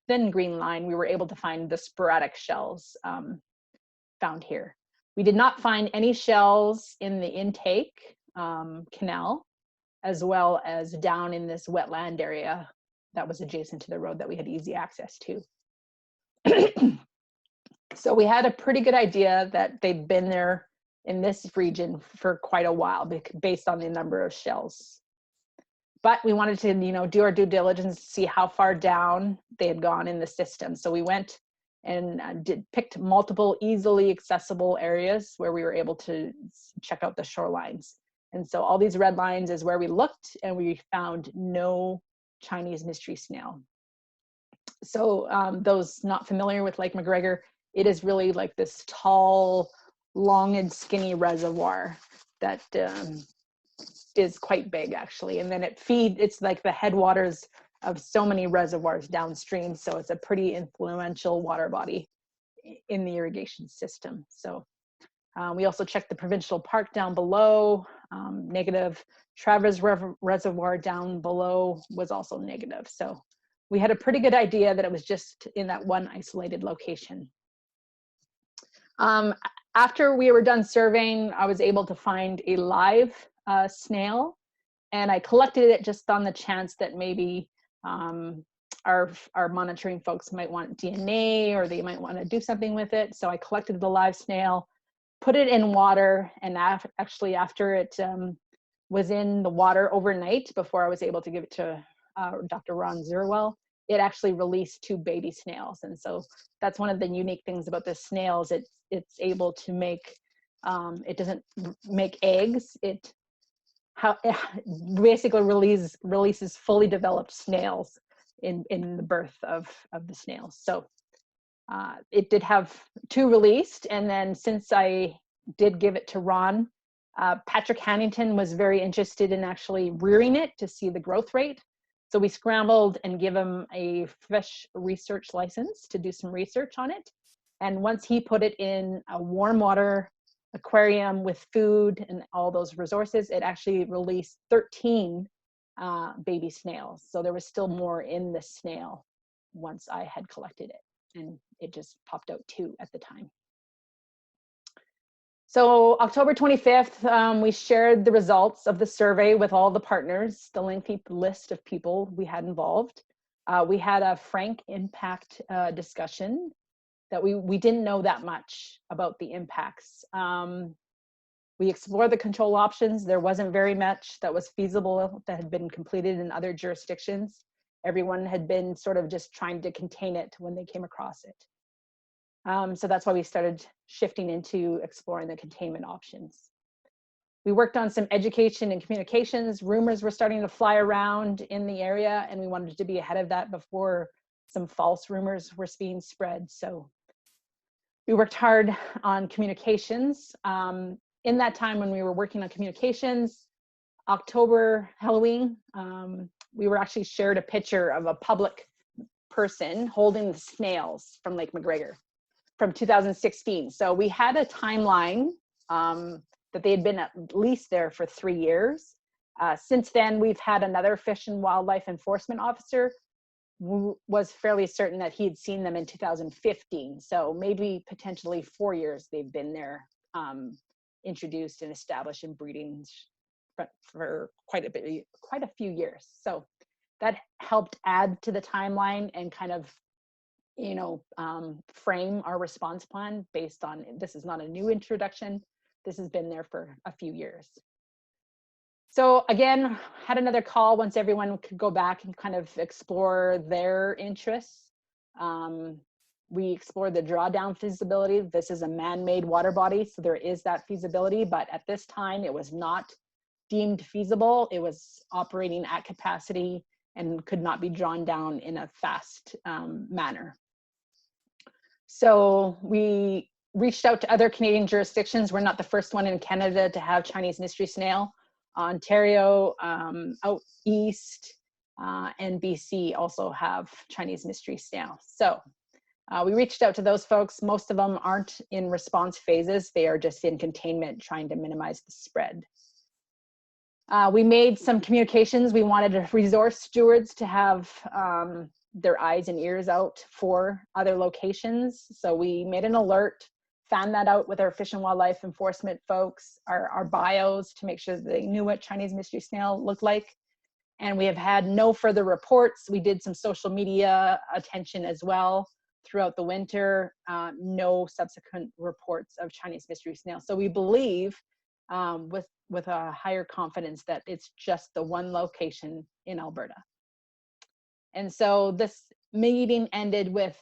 thin green line, we were able to find the sporadic shells found here. We did not find any shells in the intake canal, as well as down in this wetland area that was adjacent to the road that we had easy access to. So we had a pretty good idea that they'd been there in this region for quite a while based on the number of shells. But we wanted to, do our due diligence to see how far down they had gone in the system. So we went and picked multiple easily accessible areas where we were able to check out the shorelines. And so all these red lines is where we looked, and we found no Chinese mystery snail. So those not familiar with Lake McGregor, it is really like this tall, long and skinny reservoir that is quite big actually. And then it's like the headwaters of so many reservoirs downstream. So it's a pretty influential water body in the irrigation system. So we also checked the provincial park down below, negative. Travers Reservoir down below was also negative. So we had a pretty good idea that it was just in that one isolated location. After we were done surveying, I was able to find a live snail, and I collected it just on the chance that maybe our monitoring folks might want DNA, or they might want to do something with it. So I collected the live snail, put it in water, and actually after it was in the water overnight, before I was able to give it to Dr. Ron Zerwell, it actually released 2 baby snails. And so that's one of the unique things about this snails. It's able to make, it doesn't make eggs. It basically releases fully developed snails in the birth of the snails. So it did have 2 released. And then since I did give it to Ron, Patrick Hannington was very interested in actually rearing it to see the growth rate. So we scrambled and give him a fish research license to do some research on it. And once he put it in a warm water aquarium with food and all those resources, it actually released 13 baby snails. So there was still more in the snail once I had collected it, and it just popped out 2 at the time. So October 25th, we shared the results of the survey with all the partners, the lengthy list of people we had involved. We had a frank impact discussion that we didn't know that much about the impacts. We explored the control options. There wasn't very much that was feasible that had been completed in other jurisdictions. Everyone had been sort of just trying to contain it when they came across it. So that's why we started shifting into exploring the containment options. We worked on some education and communications. Rumors were starting to fly around in the area, and we wanted to be ahead of that before some false rumors were being spread. So we worked hard on communications. In that time when we were working on communications, October, Halloween, we were actually shared a picture of a public person holding the snails from Lake McGregor from 2016. So we had a timeline that they had been at least there for 3 years. Since then, we've had another Fish and Wildlife Enforcement Officer was fairly certain that he'd seen them in 2015. So maybe potentially 4 years they've been there, introduced and established in breeding for quite a few years. So that helped add to the timeline and kind of, you know, frame our response plan based on, this is not a new introduction. This has been there for a few years. So again, had another call once everyone could go back and kind of explore their interests. We explored the drawdown feasibility. This is a man-made water body, so there is that feasibility, but at this time it was not deemed feasible. It was operating at capacity and could not be drawn down in a fast manner. So we reached out to other Canadian jurisdictions. We're not the first one in Canada to have Chinese mystery snail. Ontario, out east, and BC also have Chinese mystery snail. So we reached out to those folks. Most of them aren't in response phases. They are just in containment, trying to minimize the spread. We made some communications. We wanted resource stewards to have their eyes and ears out for other locations. So we made an alert, found that out with our Fish and Wildlife Enforcement folks, our bios, to make sure that they knew what Chinese mystery snail looked like. And we have had no further reports. We did some social media attention as well throughout the winter. No subsequent reports of Chinese mystery snail. So we believe with a higher confidence that it's just the one location in Alberta. And so this meeting ended with,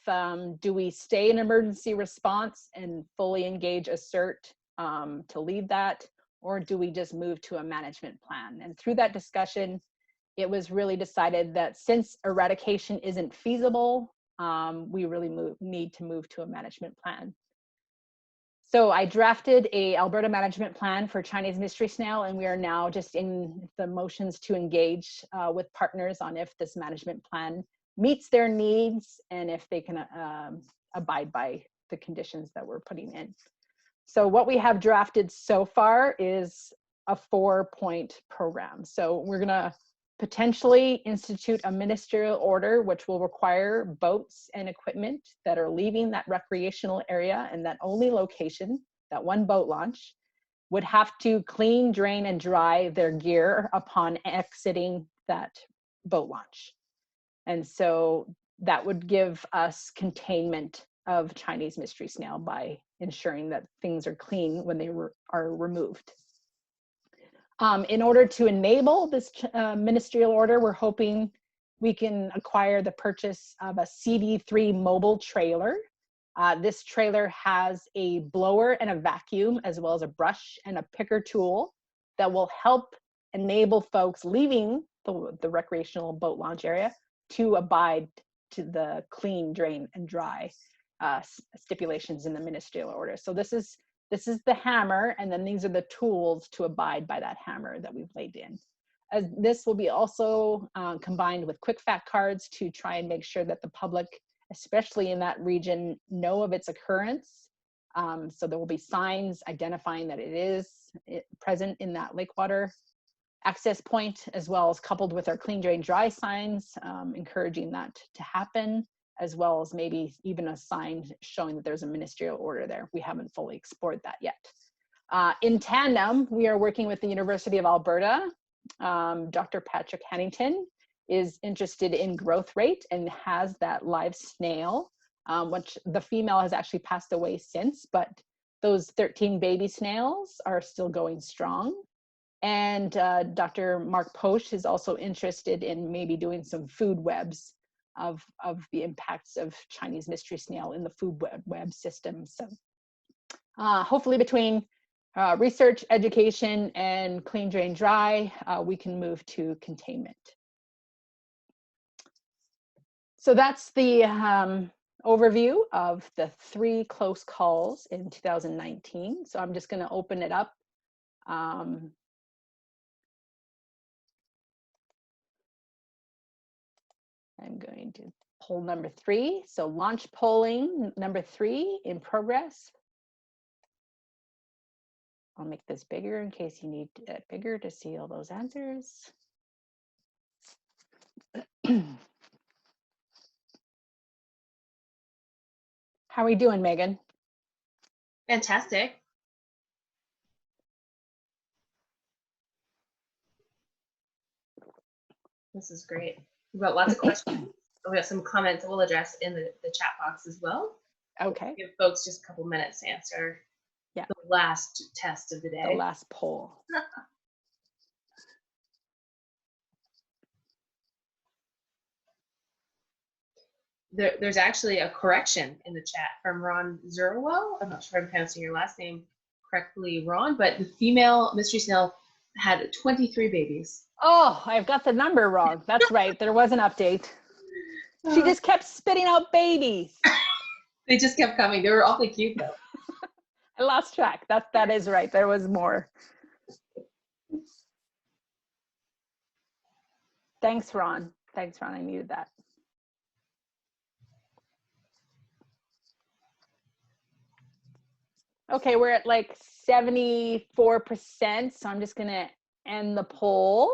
do we stay in emergency response and fully engage a CERT to lead that, or do we just move to a management plan? And through that discussion, it was really decided that since eradication isn't feasible, we really need to move to a management plan. So I drafted a Alberta management plan for Chinese mystery snail, and we are now just in the motions to engage with partners on if this management plan meets their needs and if they can abide by the conditions that we're putting in. So what we have drafted so far is a 4-point program. So we're gonna potentially institute a ministerial order, which will require boats and equipment that are leaving that recreational area and that only location, that one boat launch, would have to clean, drain, and dry their gear upon exiting that boat launch. And so that would give us containment of Chinese mystery snail by ensuring that things are clean when they are removed. In order to enable this ministerial order, we're hoping we can acquire the purchase of a CD3 mobile trailer. This trailer has a blower and a vacuum, as well as a brush and a picker tool that will help enable folks leaving the recreational boat launch area to abide to the clean, drain, and dry stipulations in the ministerial order. So this is the hammer, and then these are the tools to abide by that hammer that we've laid in. This will be also combined with quick fact cards to try and make sure that the public, especially in that region, know of its occurrence. So there will be signs identifying that it is present in that lake water access point, as well as coupled with our clean, drain, dry signs, encouraging that to happen, as well as maybe even a sign showing that there's a ministerial order there. We haven't fully explored that yet. In tandem, we are working with the University of Alberta. Dr. Patrick Hannington is interested in growth rate and has that live snail, which the female has actually passed away since, but those 13 baby snails are still going strong. And Dr. Mark Posch is also interested in maybe doing some food webs of the impacts of Chinese mystery snail in the food web system. So hopefully between research, education, and clean, drain, dry, we can move to containment. So that's the overview of the 3 close calls in 2019. So I'm just going to open it up. I'm going to poll number 3. So launch polling number 3 in progress. I'll make this bigger in case you need it bigger to see all those answers. How are we doing, Megan? Fantastic. This is great. We've got lots of questions. We have some comments that we'll address in the chat box as well. Okay. Give folks just a couple minutes to answer the last test of the day. The last poll. There's actually a correction in the chat from Ron Zerwell. I'm not sure if I'm pronouncing your last name correctly, Ron, but the female mystery snail had 23 babies. Oh, I've got the number wrong. That's right. There was an update. She just kept spitting out babies. They just kept coming. They were awfully cute, though. I lost track. That is right. There was more. Thanks, Ron. Thanks, Ron. I needed that. Okay, we're at like 74%, so I'm just gonna end the poll.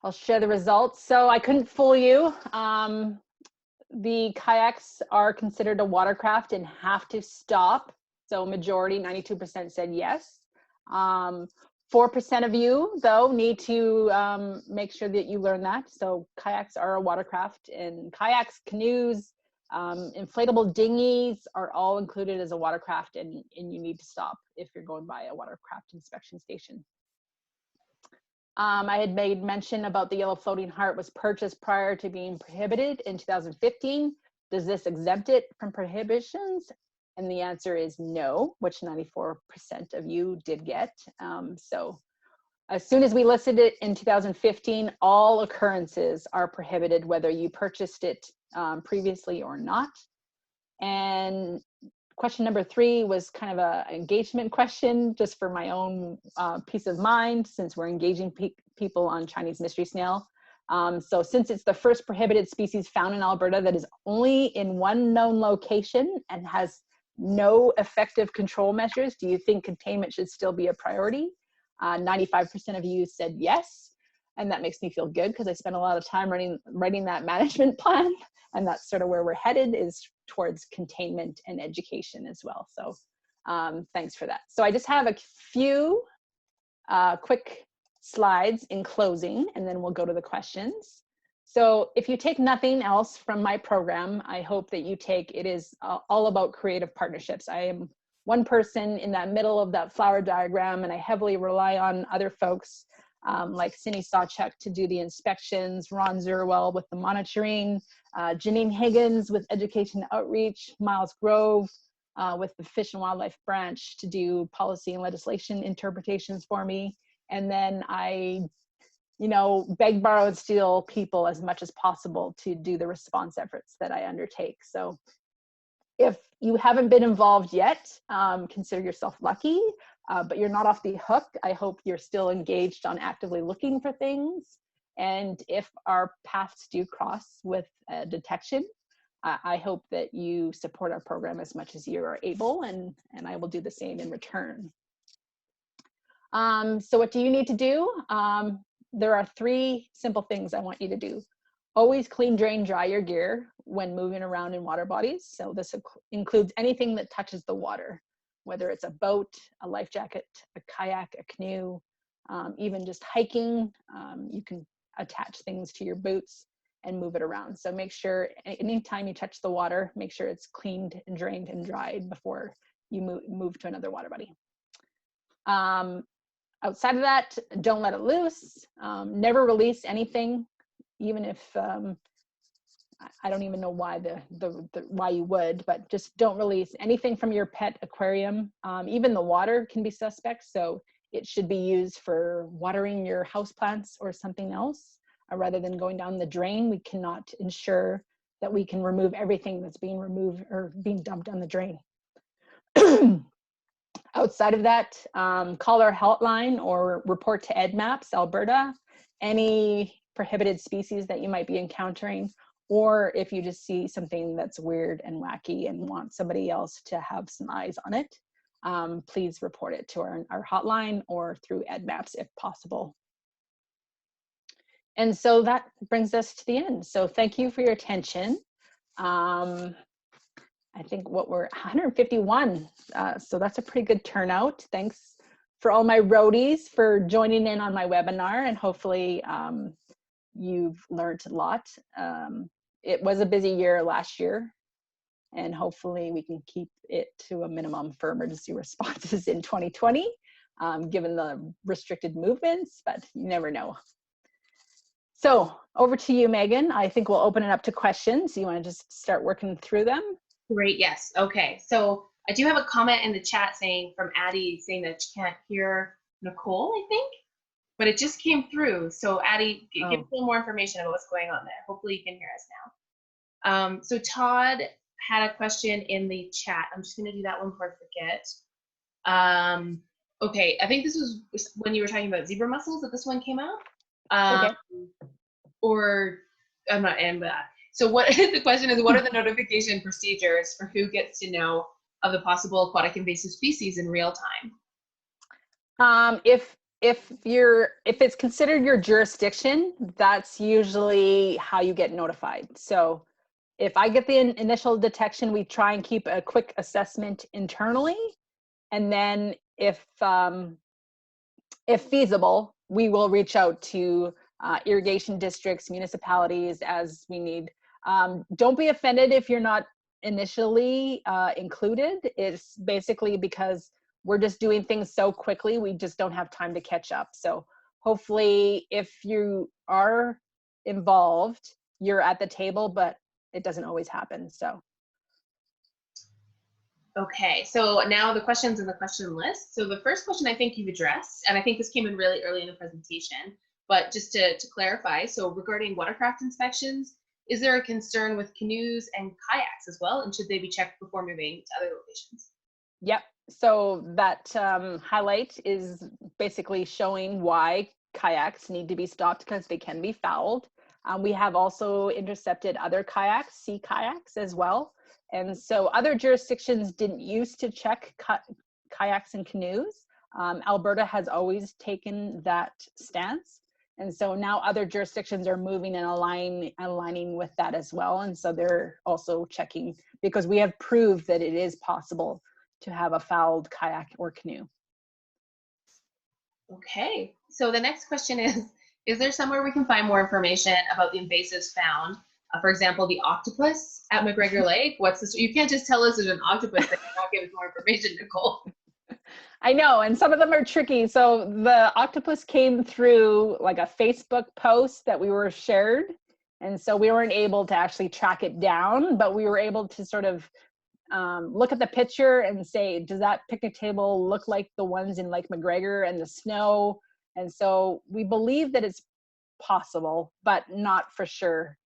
I'll share the results. So I couldn't fool you. The kayaks are considered a watercraft and have to stop. So majority, 92% said yes. 4% of you, though, need to make sure that you learn that. So kayaks are a watercraft, and kayaks, canoes, inflatable dinghies are all included as a watercraft, and you need to stop if you're going by a watercraft inspection station. I had made mention about the yellow floating heart was purchased prior to being prohibited in 2015. Does this exempt it from prohibitions? And the answer is no, which 94% of you did get. So as soon as we listed it in 2015, all occurrences are prohibited, whether you purchased it previously or not. And question number 3 was kind of an engagement question, just for my own peace of mind, since we're engaging people on Chinese mystery snail. So since it's the first prohibited species found in Alberta that is only in one known location and has no effective control measures, do you think containment should still be a priority? 95% of you said yes. And that makes me feel good because I spent a lot of time writing that management plan. And that's sort of where we're headed, is towards containment and education as well. So thanks for that. So I just have a few quick slides in closing, and then we'll go to the questions. So if you take nothing else from my program, I hope that you take it is all about creative partnerships. I am one person in that middle of that flower diagram, and I heavily rely on other folks like Cindy Sawchuk to do the inspections, Ron Zerwell with the monitoring, Janine Higgins with education outreach, Miles Grove with the Fish and Wildlife branch to do policy and legislation interpretations for me. And then I, beg, borrow, and steal people as much as possible to do the response efforts that I undertake. So if you haven't been involved yet, consider yourself lucky, but you're not off the hook. I hope you're still engaged on actively looking for things. And if our paths do cross with detection, I hope that you support our program as much as you are able, and I will do the same in return. So what do you need to do? There are 3 simple things I want you to do. Always clean, drain, dry your gear when moving around in water bodies. So this includes anything that touches the water, whether it's a boat, a life jacket, a kayak, a canoe, even just hiking. You can attach things to your boots and move it around. So make sure anytime you touch the water, make sure it's cleaned and drained and dried before you move to another water body. Outside of that, don't let it loose. Never release anything, even if I don't even know why why you would, but just don't release anything from your pet aquarium. Even the water can be suspect, so it should be used for watering your houseplants or something else, rather than going down the drain. We cannot ensure that we can remove everything that's being removed or being dumped down the drain. Outside of that, call our hotline or report to EdMaps Alberta any prohibited species that you might be encountering, or if you just see something that's weird and wacky and want somebody else to have some eyes on it, please report it to our hotline or through EdMaps if possible. And so that brings us to the end. So thank you for your attention. I think what we're 151. So that's a pretty good turnout. Thanks for all my roadies for joining in on my webinar, and hopefully you've learned a lot. It was a busy year last year, and hopefully we can keep it to a minimum for emergency responses in 2020, given the restricted movements, but you never know. So over to you, Megan. I think we'll open it up to questions. You want to just start working through them? Great, yes. Okay, so I do have a comment in the chat saying from Addie saying that she can't hear Nicole, I think, but it just came through. So Addie, give us a little more information about what's going on there. Hopefully you can hear us now. So Todd had a question in the chat. I'm just gonna do that one before I forget. Okay, I think this was when you were talking about zebra mussels that this one came out. Okay. Or I'm not in that. So what the question is, what are the notification procedures for who gets to know of the possible aquatic invasive species in real time? If it's considered your jurisdiction, that's usually how you get notified. So if I get the initial detection, we try and keep a quick assessment internally, and then if feasible, we will reach out to irrigation districts, municipalities as we need. Don't be offended if you're not initially included. It's basically because we're just doing things so quickly, we just don't have time to catch up. So hopefully if you are involved, you're at the table, but it doesn't always happen, so. Okay, so now the questions in the question list. So the first question I think you've addressed, and I think this came in really early in the presentation, but just to clarify, so regarding watercraft inspections, is there a concern with canoes and kayaks as well? And should they be checked before moving to other locations? Yep, so that highlight is basically showing why kayaks need to be stopped because they can be fouled. We have also intercepted other kayaks, sea kayaks as well. And so other jurisdictions didn't used to check kayaks and canoes. Alberta has always taken that stance. And so now other jurisdictions are moving and aligning with that as well. And so they're also checking because we have proved that it is possible to have a fouled kayak or canoe. Okay, so the next question is there somewhere we can find more information about the invasives found? For example, the octopus at McGregor Lake. What's this? You can't just tell us there's an octopus and not give us more information, Nicole. I know, and some of them are tricky. So the octopus came through like a Facebook post that we were shared. And so we weren't able to actually track it down, but we were able to sort of look at the picture and say, does that picnic table look like the ones in Lake McGregor and the snow? And so we believe that it's possible, but not for sure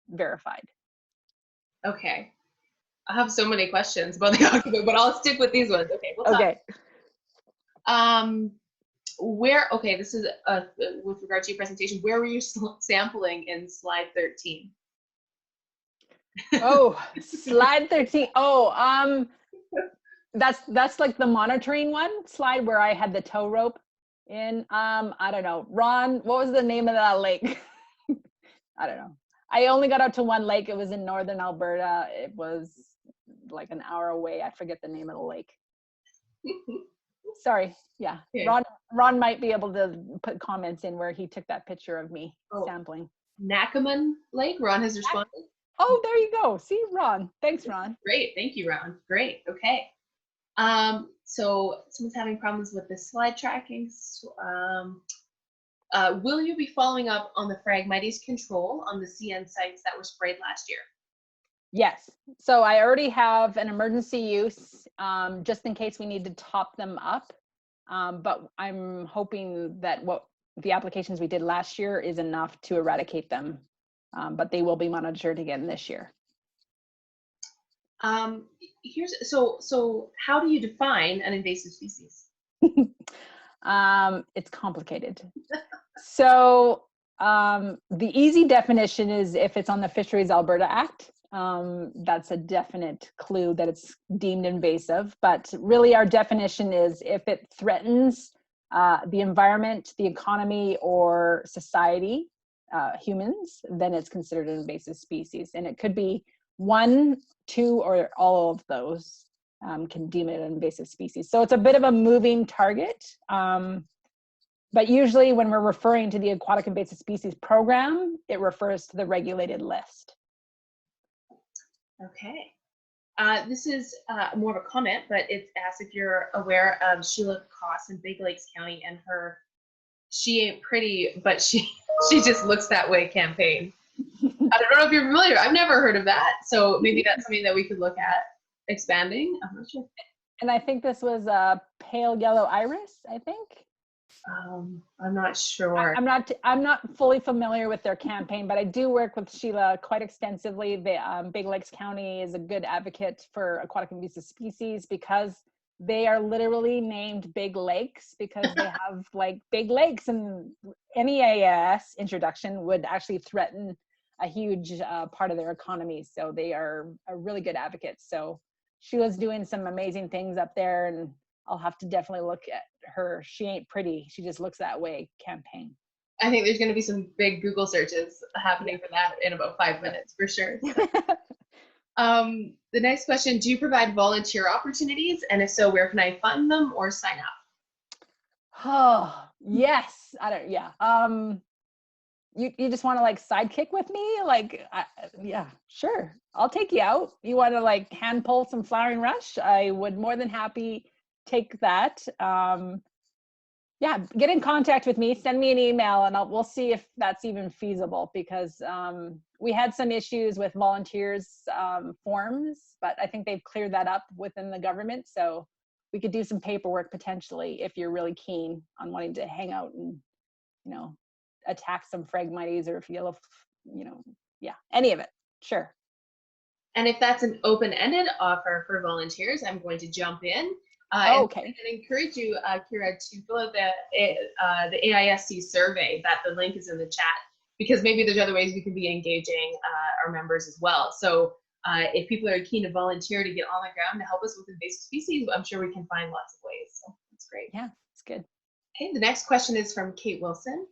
verified. Okay. I have so many questions about the octopus, but I'll stick with these ones. Okay, we'll talk. Okay. Okay, this is with regard to your presentation, where were you sampling in slide 13? Oh, slide 13. Oh, that's like the monitoring one slide where I had the tow rope in. I don't know. Ron, what was the name of that lake? I don't know. I only got out to one lake. It was in northern Alberta. It was like an hour away. I forget the name of the lake. Sorry. Yeah. Okay. Ron might be able to put comments in where he took that picture of me sampling. Nakaman Lake. Ron has responded. Oh, there you go. See, Ron. Thanks, Ron. Great. Thank you, Ron. Great. Okay. So someone's having problems with the slide tracking. Will you be following up on the Phragmites control on the CN sites that were sprayed last year? Yes. So I already have an emergency use just in case we need to top them up. But I'm hoping that what the applications we did last year is enough to eradicate them. But they will be monitored again this year. So how do you define an invasive species? It's complicated. So the easy definition is if it's on the Fisheries Alberta Act. That's a definite clue that it's deemed invasive, but really our definition is if it threatens the environment, the economy, or society, humans, then it's considered an invasive species. And it could be one, two, or all of those can deem it an invasive species. So it's a bit of a moving target. But usually when we're referring to the Aquatic Invasive Species Program, it refers to the regulated list. Okay. This is more of a comment, but it's asked if you're aware of Sheila Koss in Big Lakes County and her "She Ain't Pretty, but she just looks that way" campaign. I don't know if you're familiar. I've never heard of that. So maybe that's something that we could look at expanding. I'm not sure. And I think this was a pale yellow iris, I think. I'm not sure. I'm not fully familiar with their campaign, but I do work with Sheila quite extensively. The Big Lakes County is a good advocate for aquatic invasive species because they are literally named Big Lakes because they have like big lakes, and any AIS introduction would actually threaten a huge part of their economy. So they are a really good advocate. So Sheila's doing some amazing things up there, and I'll have to definitely look at her "She Ain't Pretty, She Just Looks That Way" campaign. I think there's going to be some big Google searches happening for that in about 5 minutes for sure. The next question, do you provide volunteer opportunities? And if so, where can I fund them or sign up? Oh, yes. You just want to like sidekick with me? Like, yeah, sure. I'll take you out. You want to like hand pull some flowering rush? I would more than happy take that. Yeah, get in contact with me, send me an email, and we'll see if that's even feasible, because we had some issues with volunteers forms, but I think they've cleared that up within the government. So we could do some paperwork potentially if you're really keen on wanting to hang out and, attack some Phragmites, or if you yeah, any of it, sure. And if that's an open-ended offer for volunteers, I'm going to jump in. Okay. And encourage you, Kira, to fill out the AISC survey. That the link is in the chat, because maybe there's other ways we can be engaging our members as well. So if people are keen to volunteer to get on the ground to help us with invasive species, I'm sure we can find lots of ways. So that's great. Yeah, it's good. Okay, the next question is from Kate Wilson.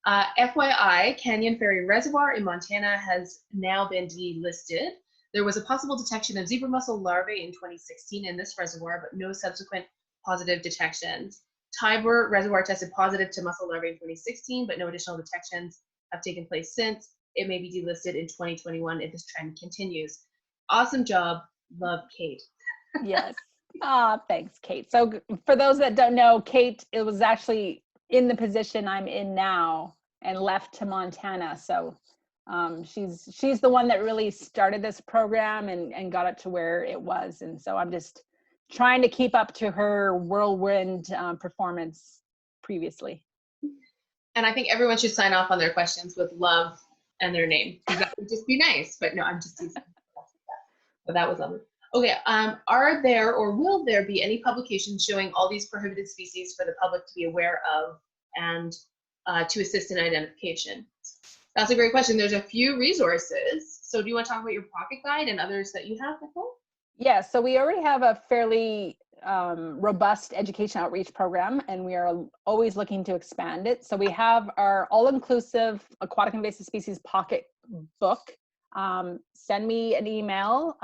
FYI, Canyon Ferry Reservoir in Montana has now been delisted. There was a possible detection of zebra mussel larvae in 2016 in this reservoir, but no subsequent positive detections. Tybor Reservoir tested positive to mussel larvae in 2016, but no additional detections have taken place since. It may be delisted in 2021 if this trend continues. Awesome job. Love, Kate. Yes. Thanks, Kate. So for those that don't know, Kate, it was actually in the position I'm in now and left to Montana. So she's the one that really started this program and got it to where it was. And so I'm just trying to keep up to her whirlwind performance previously. And I think everyone should sign off on their questions with love and their name, because that would just be nice. But no, I'm just teasing. But that was lovely. Okay, are there or will there be any publications showing all these prohibited species for the public to be aware of and to assist in identification? That's a great question. There's a few resources. So do you want to talk about your pocket guide and others that you have, Nicole? Yeah, so we already have a fairly robust education outreach program, and we are always looking to expand it. So we have our all-inclusive aquatic invasive species pocket book. Send me an email.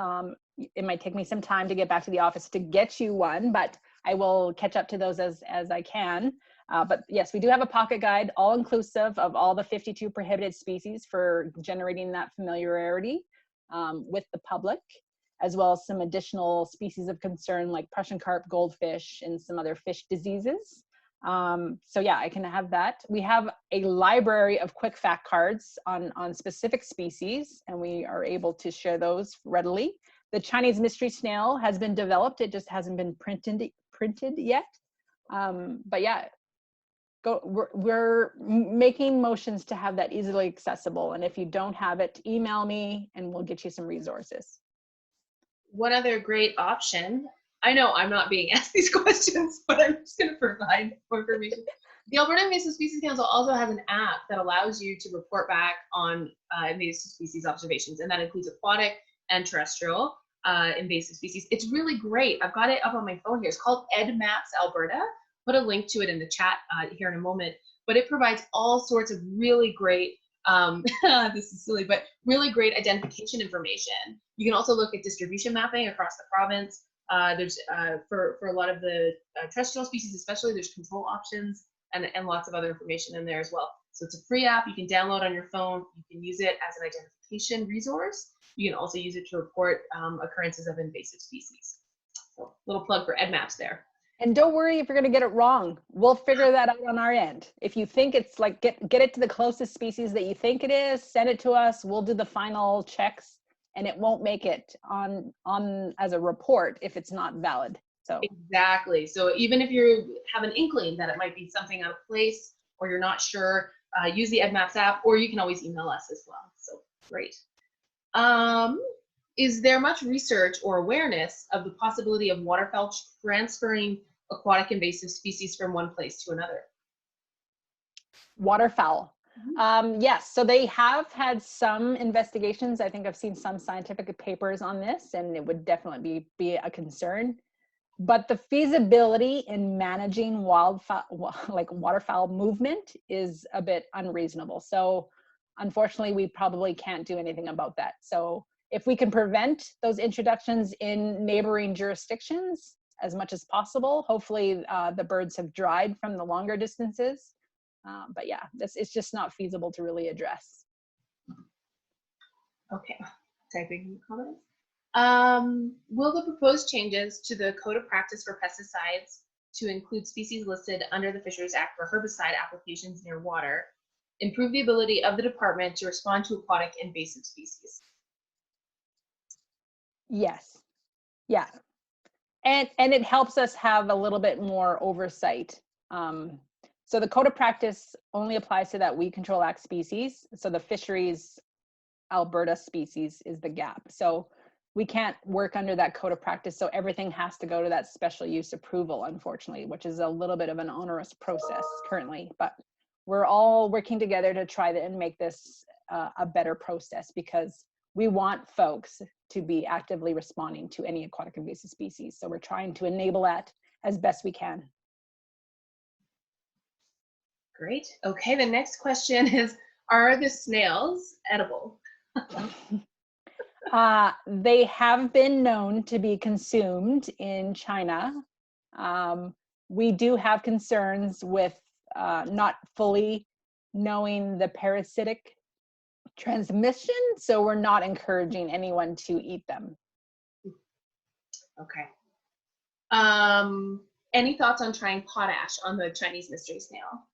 It might take me some time to get back to the office to get you one, but I will catch up to those as I can. But yes, we do have a pocket guide, all inclusive of all the 52 prohibited species for generating that familiarity with the public, as well as some additional species of concern like Prussian carp, goldfish, and some other fish diseases. So yeah, I can have that. We have a library of quick fact cards on specific species, and we are able to share those readily. The Chinese mystery snail has been developed. It just hasn't been printed yet. But yeah, we're making motions to have that easily accessible. And if you don't have it, email me and we'll get you some resources. One other great option, I know I'm not being asked these questions, but I'm just going to provide more information. The Alberta Invasive Species Council also has an app that allows you to report back on invasive species observations, and that includes aquatic and terrestrial invasive species. It's really great. I've got it up on my phone here. It's called EdMaps Alberta. Put a link to it in the chat here in a moment, but it provides all sorts of really great, this is silly, but really great identification information. You can also look at distribution mapping across the province. There's for a lot of the terrestrial species, especially, there's control options and lots of other information in there as well. So it's a free app you can download on your phone. You can use it as an identification resource. You can also use it to report occurrences of invasive species. So little plug for EdMaps there. And don't worry if you're going to get it wrong. We'll figure that out on our end. If you think it's like, get it to the closest species that you think it is, send it to us. We'll do the final checks, and it won't make it on as a report if it's not valid. So exactly. So even if you have an inkling that it might be something out of place, or you're not sure, use the EdMaps app, or you can always email us as well. So great. Is there much research or awareness of the possibility of waterfowl transferring aquatic invasive species from one place to another? Waterfowl. Yes, so they have had some investigations. I think I've seen some scientific papers on this, and it would definitely be a concern. But the feasibility in managing waterfowl movement is a bit unreasonable. So unfortunately, we probably can't do anything about that. So if we can prevent those introductions in neighboring jurisdictions as much as possible, hopefully the birds have dried from the longer distances. But yeah, it's just not feasible to really address. Okay, typing comments. Will the proposed changes to the Code of Practice for Pesticides to include species listed under the Fisheries Act for herbicide applications near water improve the ability of the department to respond to aquatic invasive species? Yes, yeah. And it helps us have a little bit more oversight. So the Code of Practice only applies to that Weed Control Act species. So the Fisheries Alberta species is the gap. So we can't work under that Code of Practice. So everything has to go to that special use approval, unfortunately, which is a little bit of an onerous process currently. But we're all working together to try and make this a better process, because we want folks to be actively responding to any aquatic invasive species. So we're trying to enable that as best we can. Great. Okay, the next question is, are the snails edible? They have been known to be consumed in China. We do have concerns with not fully knowing the parasitic transmission, so we're not encouraging anyone to eat them. Okay. Any thoughts on trying potash on the Chinese mystery snail?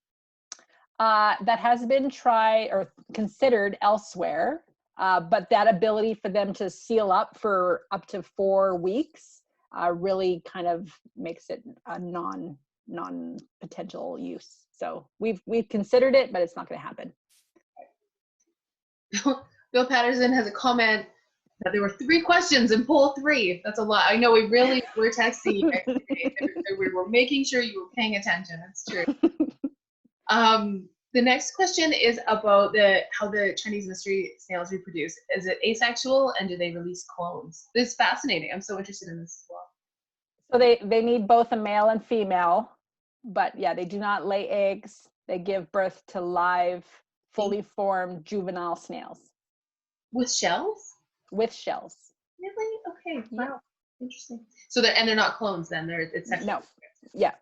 That has been tried or considered elsewhere, but that ability for them to seal up for up to 4 weeks really kind of makes it a non-potential use. So we've considered it, but it's not going to happen. Bill Patterson has a comment that there were 3 questions in poll 3. That's a lot. I know we really were texting you guys today. We were making sure you were paying attention. It's true. The next question is about how the Chinese mystery snails reproduce. Is it asexual, and do they release clones? This is fascinating. I'm so interested in this as well. So they need both a male and female, but yeah, they do not lay eggs. They give birth to live, fully formed juvenile snails. With shells? With shells. Really? Okay. Wow. Yeah. Interesting. So they're not clones then. It's sexual. No. Yeah.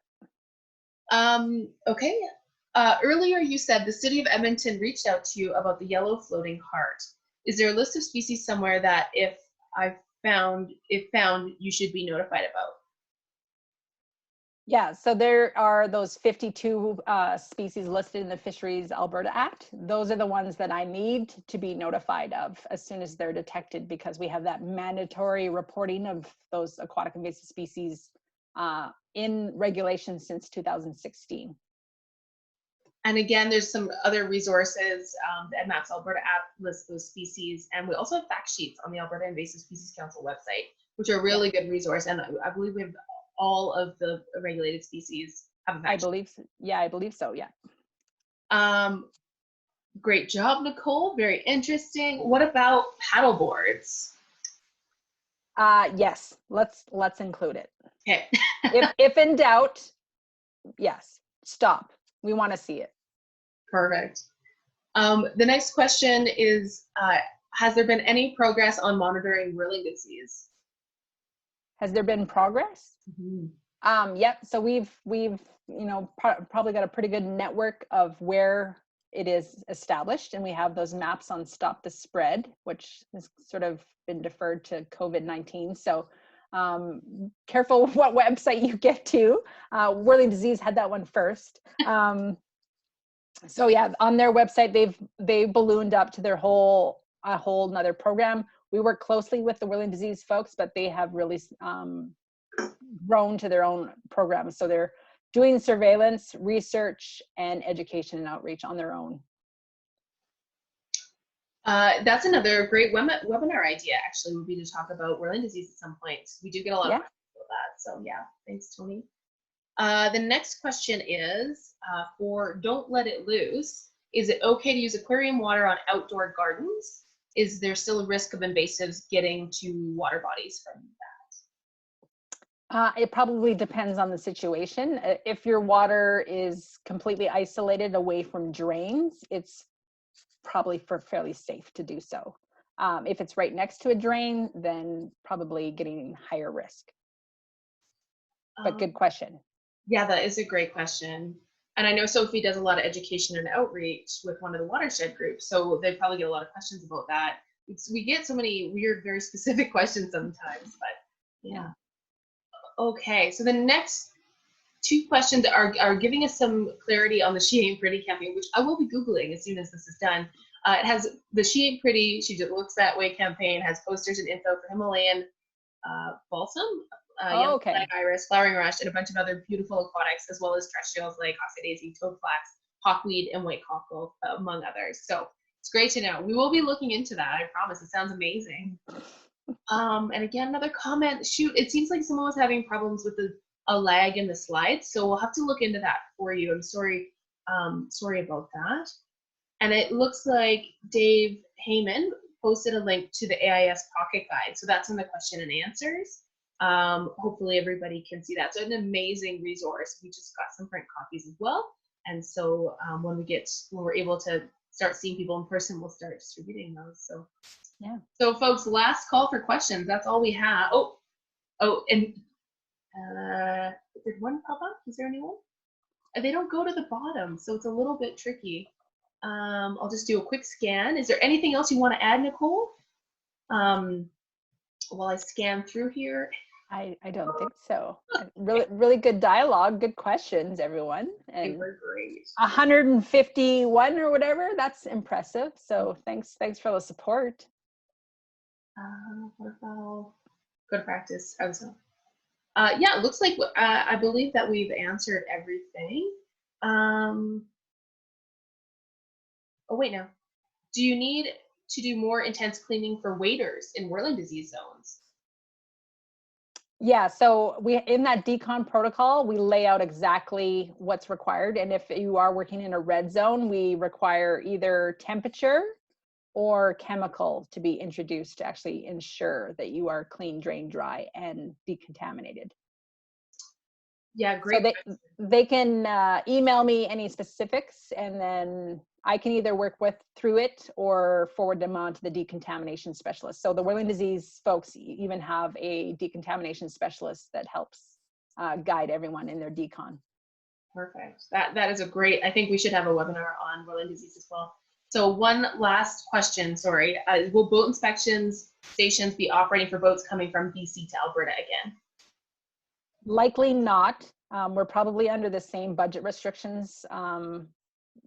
Okay. Earlier you said the city of Edmonton reached out to you about the yellow floating heart. Is there a list of species somewhere that if found, you should be notified about? Yeah, so there are those 52 species listed in the Fisheries Alberta Act. Those are the ones that I need to be notified of as soon as they're detected, because we have that mandatory reporting of those aquatic invasive species in regulation since 2016. And again, there's some other resources. The EdMaps Alberta app lists those species, and we also have fact sheets on the Alberta Invasive Species Council website, which are a really good resource. And I believe we have all of the regulated species have a fact sheet. I believe so, yeah. Great job, Nicole. Very interesting. What about paddle boards? Yes, let's include it. Okay. if in doubt, yes, stop. We want to see it. Perfect. The next question is, has there been any progress on monitoring whirling disease? Has there been progress? Yep. So we've probably got a pretty good network of where it is established, and we have those maps on Stop the Spread, which has sort of been deferred to COVID-19. So careful what website you get to. Whirling disease had that one first. So yeah, on their website, they've ballooned up to their whole another program. We work closely with the whirling disease folks, but they have really grown to their own programs. So they're doing surveillance, research, and education and outreach on their own. That's another great webinar idea, actually, would be to talk about whirling disease at some point. We do get a lot of questions about that. So yeah, thanks, Tony. The next question is for Don't Let It Loose. Is it okay to use aquarium water on outdoor gardens? Is there still a risk of invasives getting to water bodies from that? It probably depends on the situation. If your water is completely isolated away from drains, it's probably fairly safe to do so. If it's right next to a drain, then probably getting higher risk. But good question. Yeah, that is a great question. And I know Sophie does a lot of education and outreach with one of the watershed groups, so they probably get a lot of questions about that. We get so many weird, very specific questions sometimes, but yeah. Okay, so the next two questions are giving us some clarity on the She Ain't Pretty campaign, which I will be Googling as soon as this is done. It has the She Ain't Pretty, She Just Looks That Way campaign, has posters and info for Himalayan balsam, young flag iris, flowering rush, and a bunch of other beautiful aquatics, as well as terrestrials like oxidase, toadflax, hawkweed, and white cockle, among others. So it's great to know. We will be looking into that, I promise. It sounds amazing. And again, another comment, shoot, it seems like someone was having problems with a lag in the slides, so we'll have to look into that for you. I'm sorry about that. And it looks like Dave Heyman posted a link to the AIS Pocket Guide, so that's in the question and answers. Hopefully everybody can see that. So an amazing resource. We just got some print copies as well, and so when we're able to start seeing people in person, we'll start distributing those. So yeah. So folks, last call for questions. That's all we have. And did one pop up? Is there anyone? They don't go to the bottom, so it's a little bit tricky. I'll just do a quick scan. Is there anything else you want to add, Nicole? While I scan through here. I don't think so. Really good dialogue, good questions, everyone. And they were great. 151 or whatever, that's impressive. So thanks for the support. What about good practice? Yeah, it looks like I believe that we've answered everything. Oh wait, no. Do you need to do more intense cleaning for waders in whirling disease zones? Yeah, so in that decon protocol, we lay out exactly what's required. And if you are working in a red zone, we require either temperature or chemical to be introduced to actually ensure that you are clean, drain, dry, and decontaminated. Yeah, great. So they can email me any specifics, and then I can either work through it or forward them on to the decontamination specialist. So the whirling disease folks even have a decontamination specialist that helps guide everyone in their decon. Perfect. That is a great, I think we should have a webinar on whirling disease as well. So one last question, sorry. Will boat inspections stations be operating for boats coming from BC to Alberta again? Likely not. We're probably under the same budget restrictions.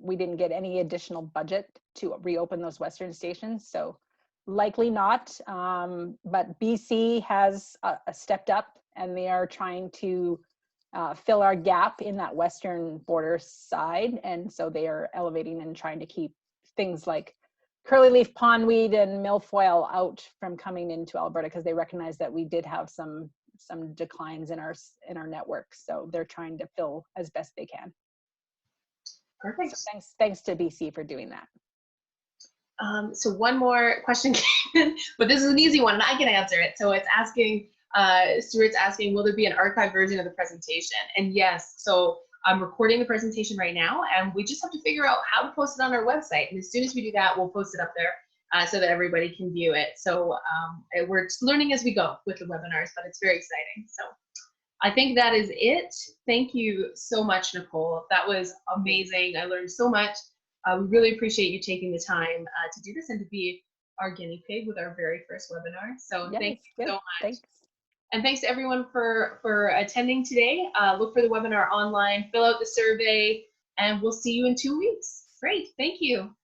We didn't get any additional budget to reopen those Western stations, so likely not. But BC has stepped up, and they are trying to fill our gap in that Western border side, and so they are elevating and trying to keep things like curlyleaf pondweed and milfoil out from coming into Alberta, because they recognize that we did have some declines in our network, so they're trying to fill as best they can. Perfect. So thanks to BC for doing that. So one more question came in, but this is an easy one and I can answer it. So it's asking, Stuart's asking, will there be an archived version of the presentation? And yes, so I'm recording the presentation right now, and we just have to figure out how to post it on our website. And as soon as we do that, we'll post it up there. so that everybody can view it. So we're learning as we go with the webinars, but it's very exciting. So I think that is it. Thank you so much, Nicole. That was amazing. I learned so much. We really appreciate you taking the time to do this and to be our guinea pig with our very first webinar. So Yes, thank you good. so much. Thanks. And thanks to everyone for attending today. Look for the webinar online, fill out the survey, and we'll see you in 2 weeks. Great, thank you.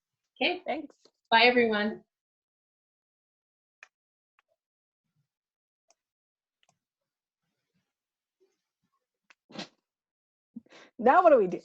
Okay, Thanks. bye everyone. Now what do we do?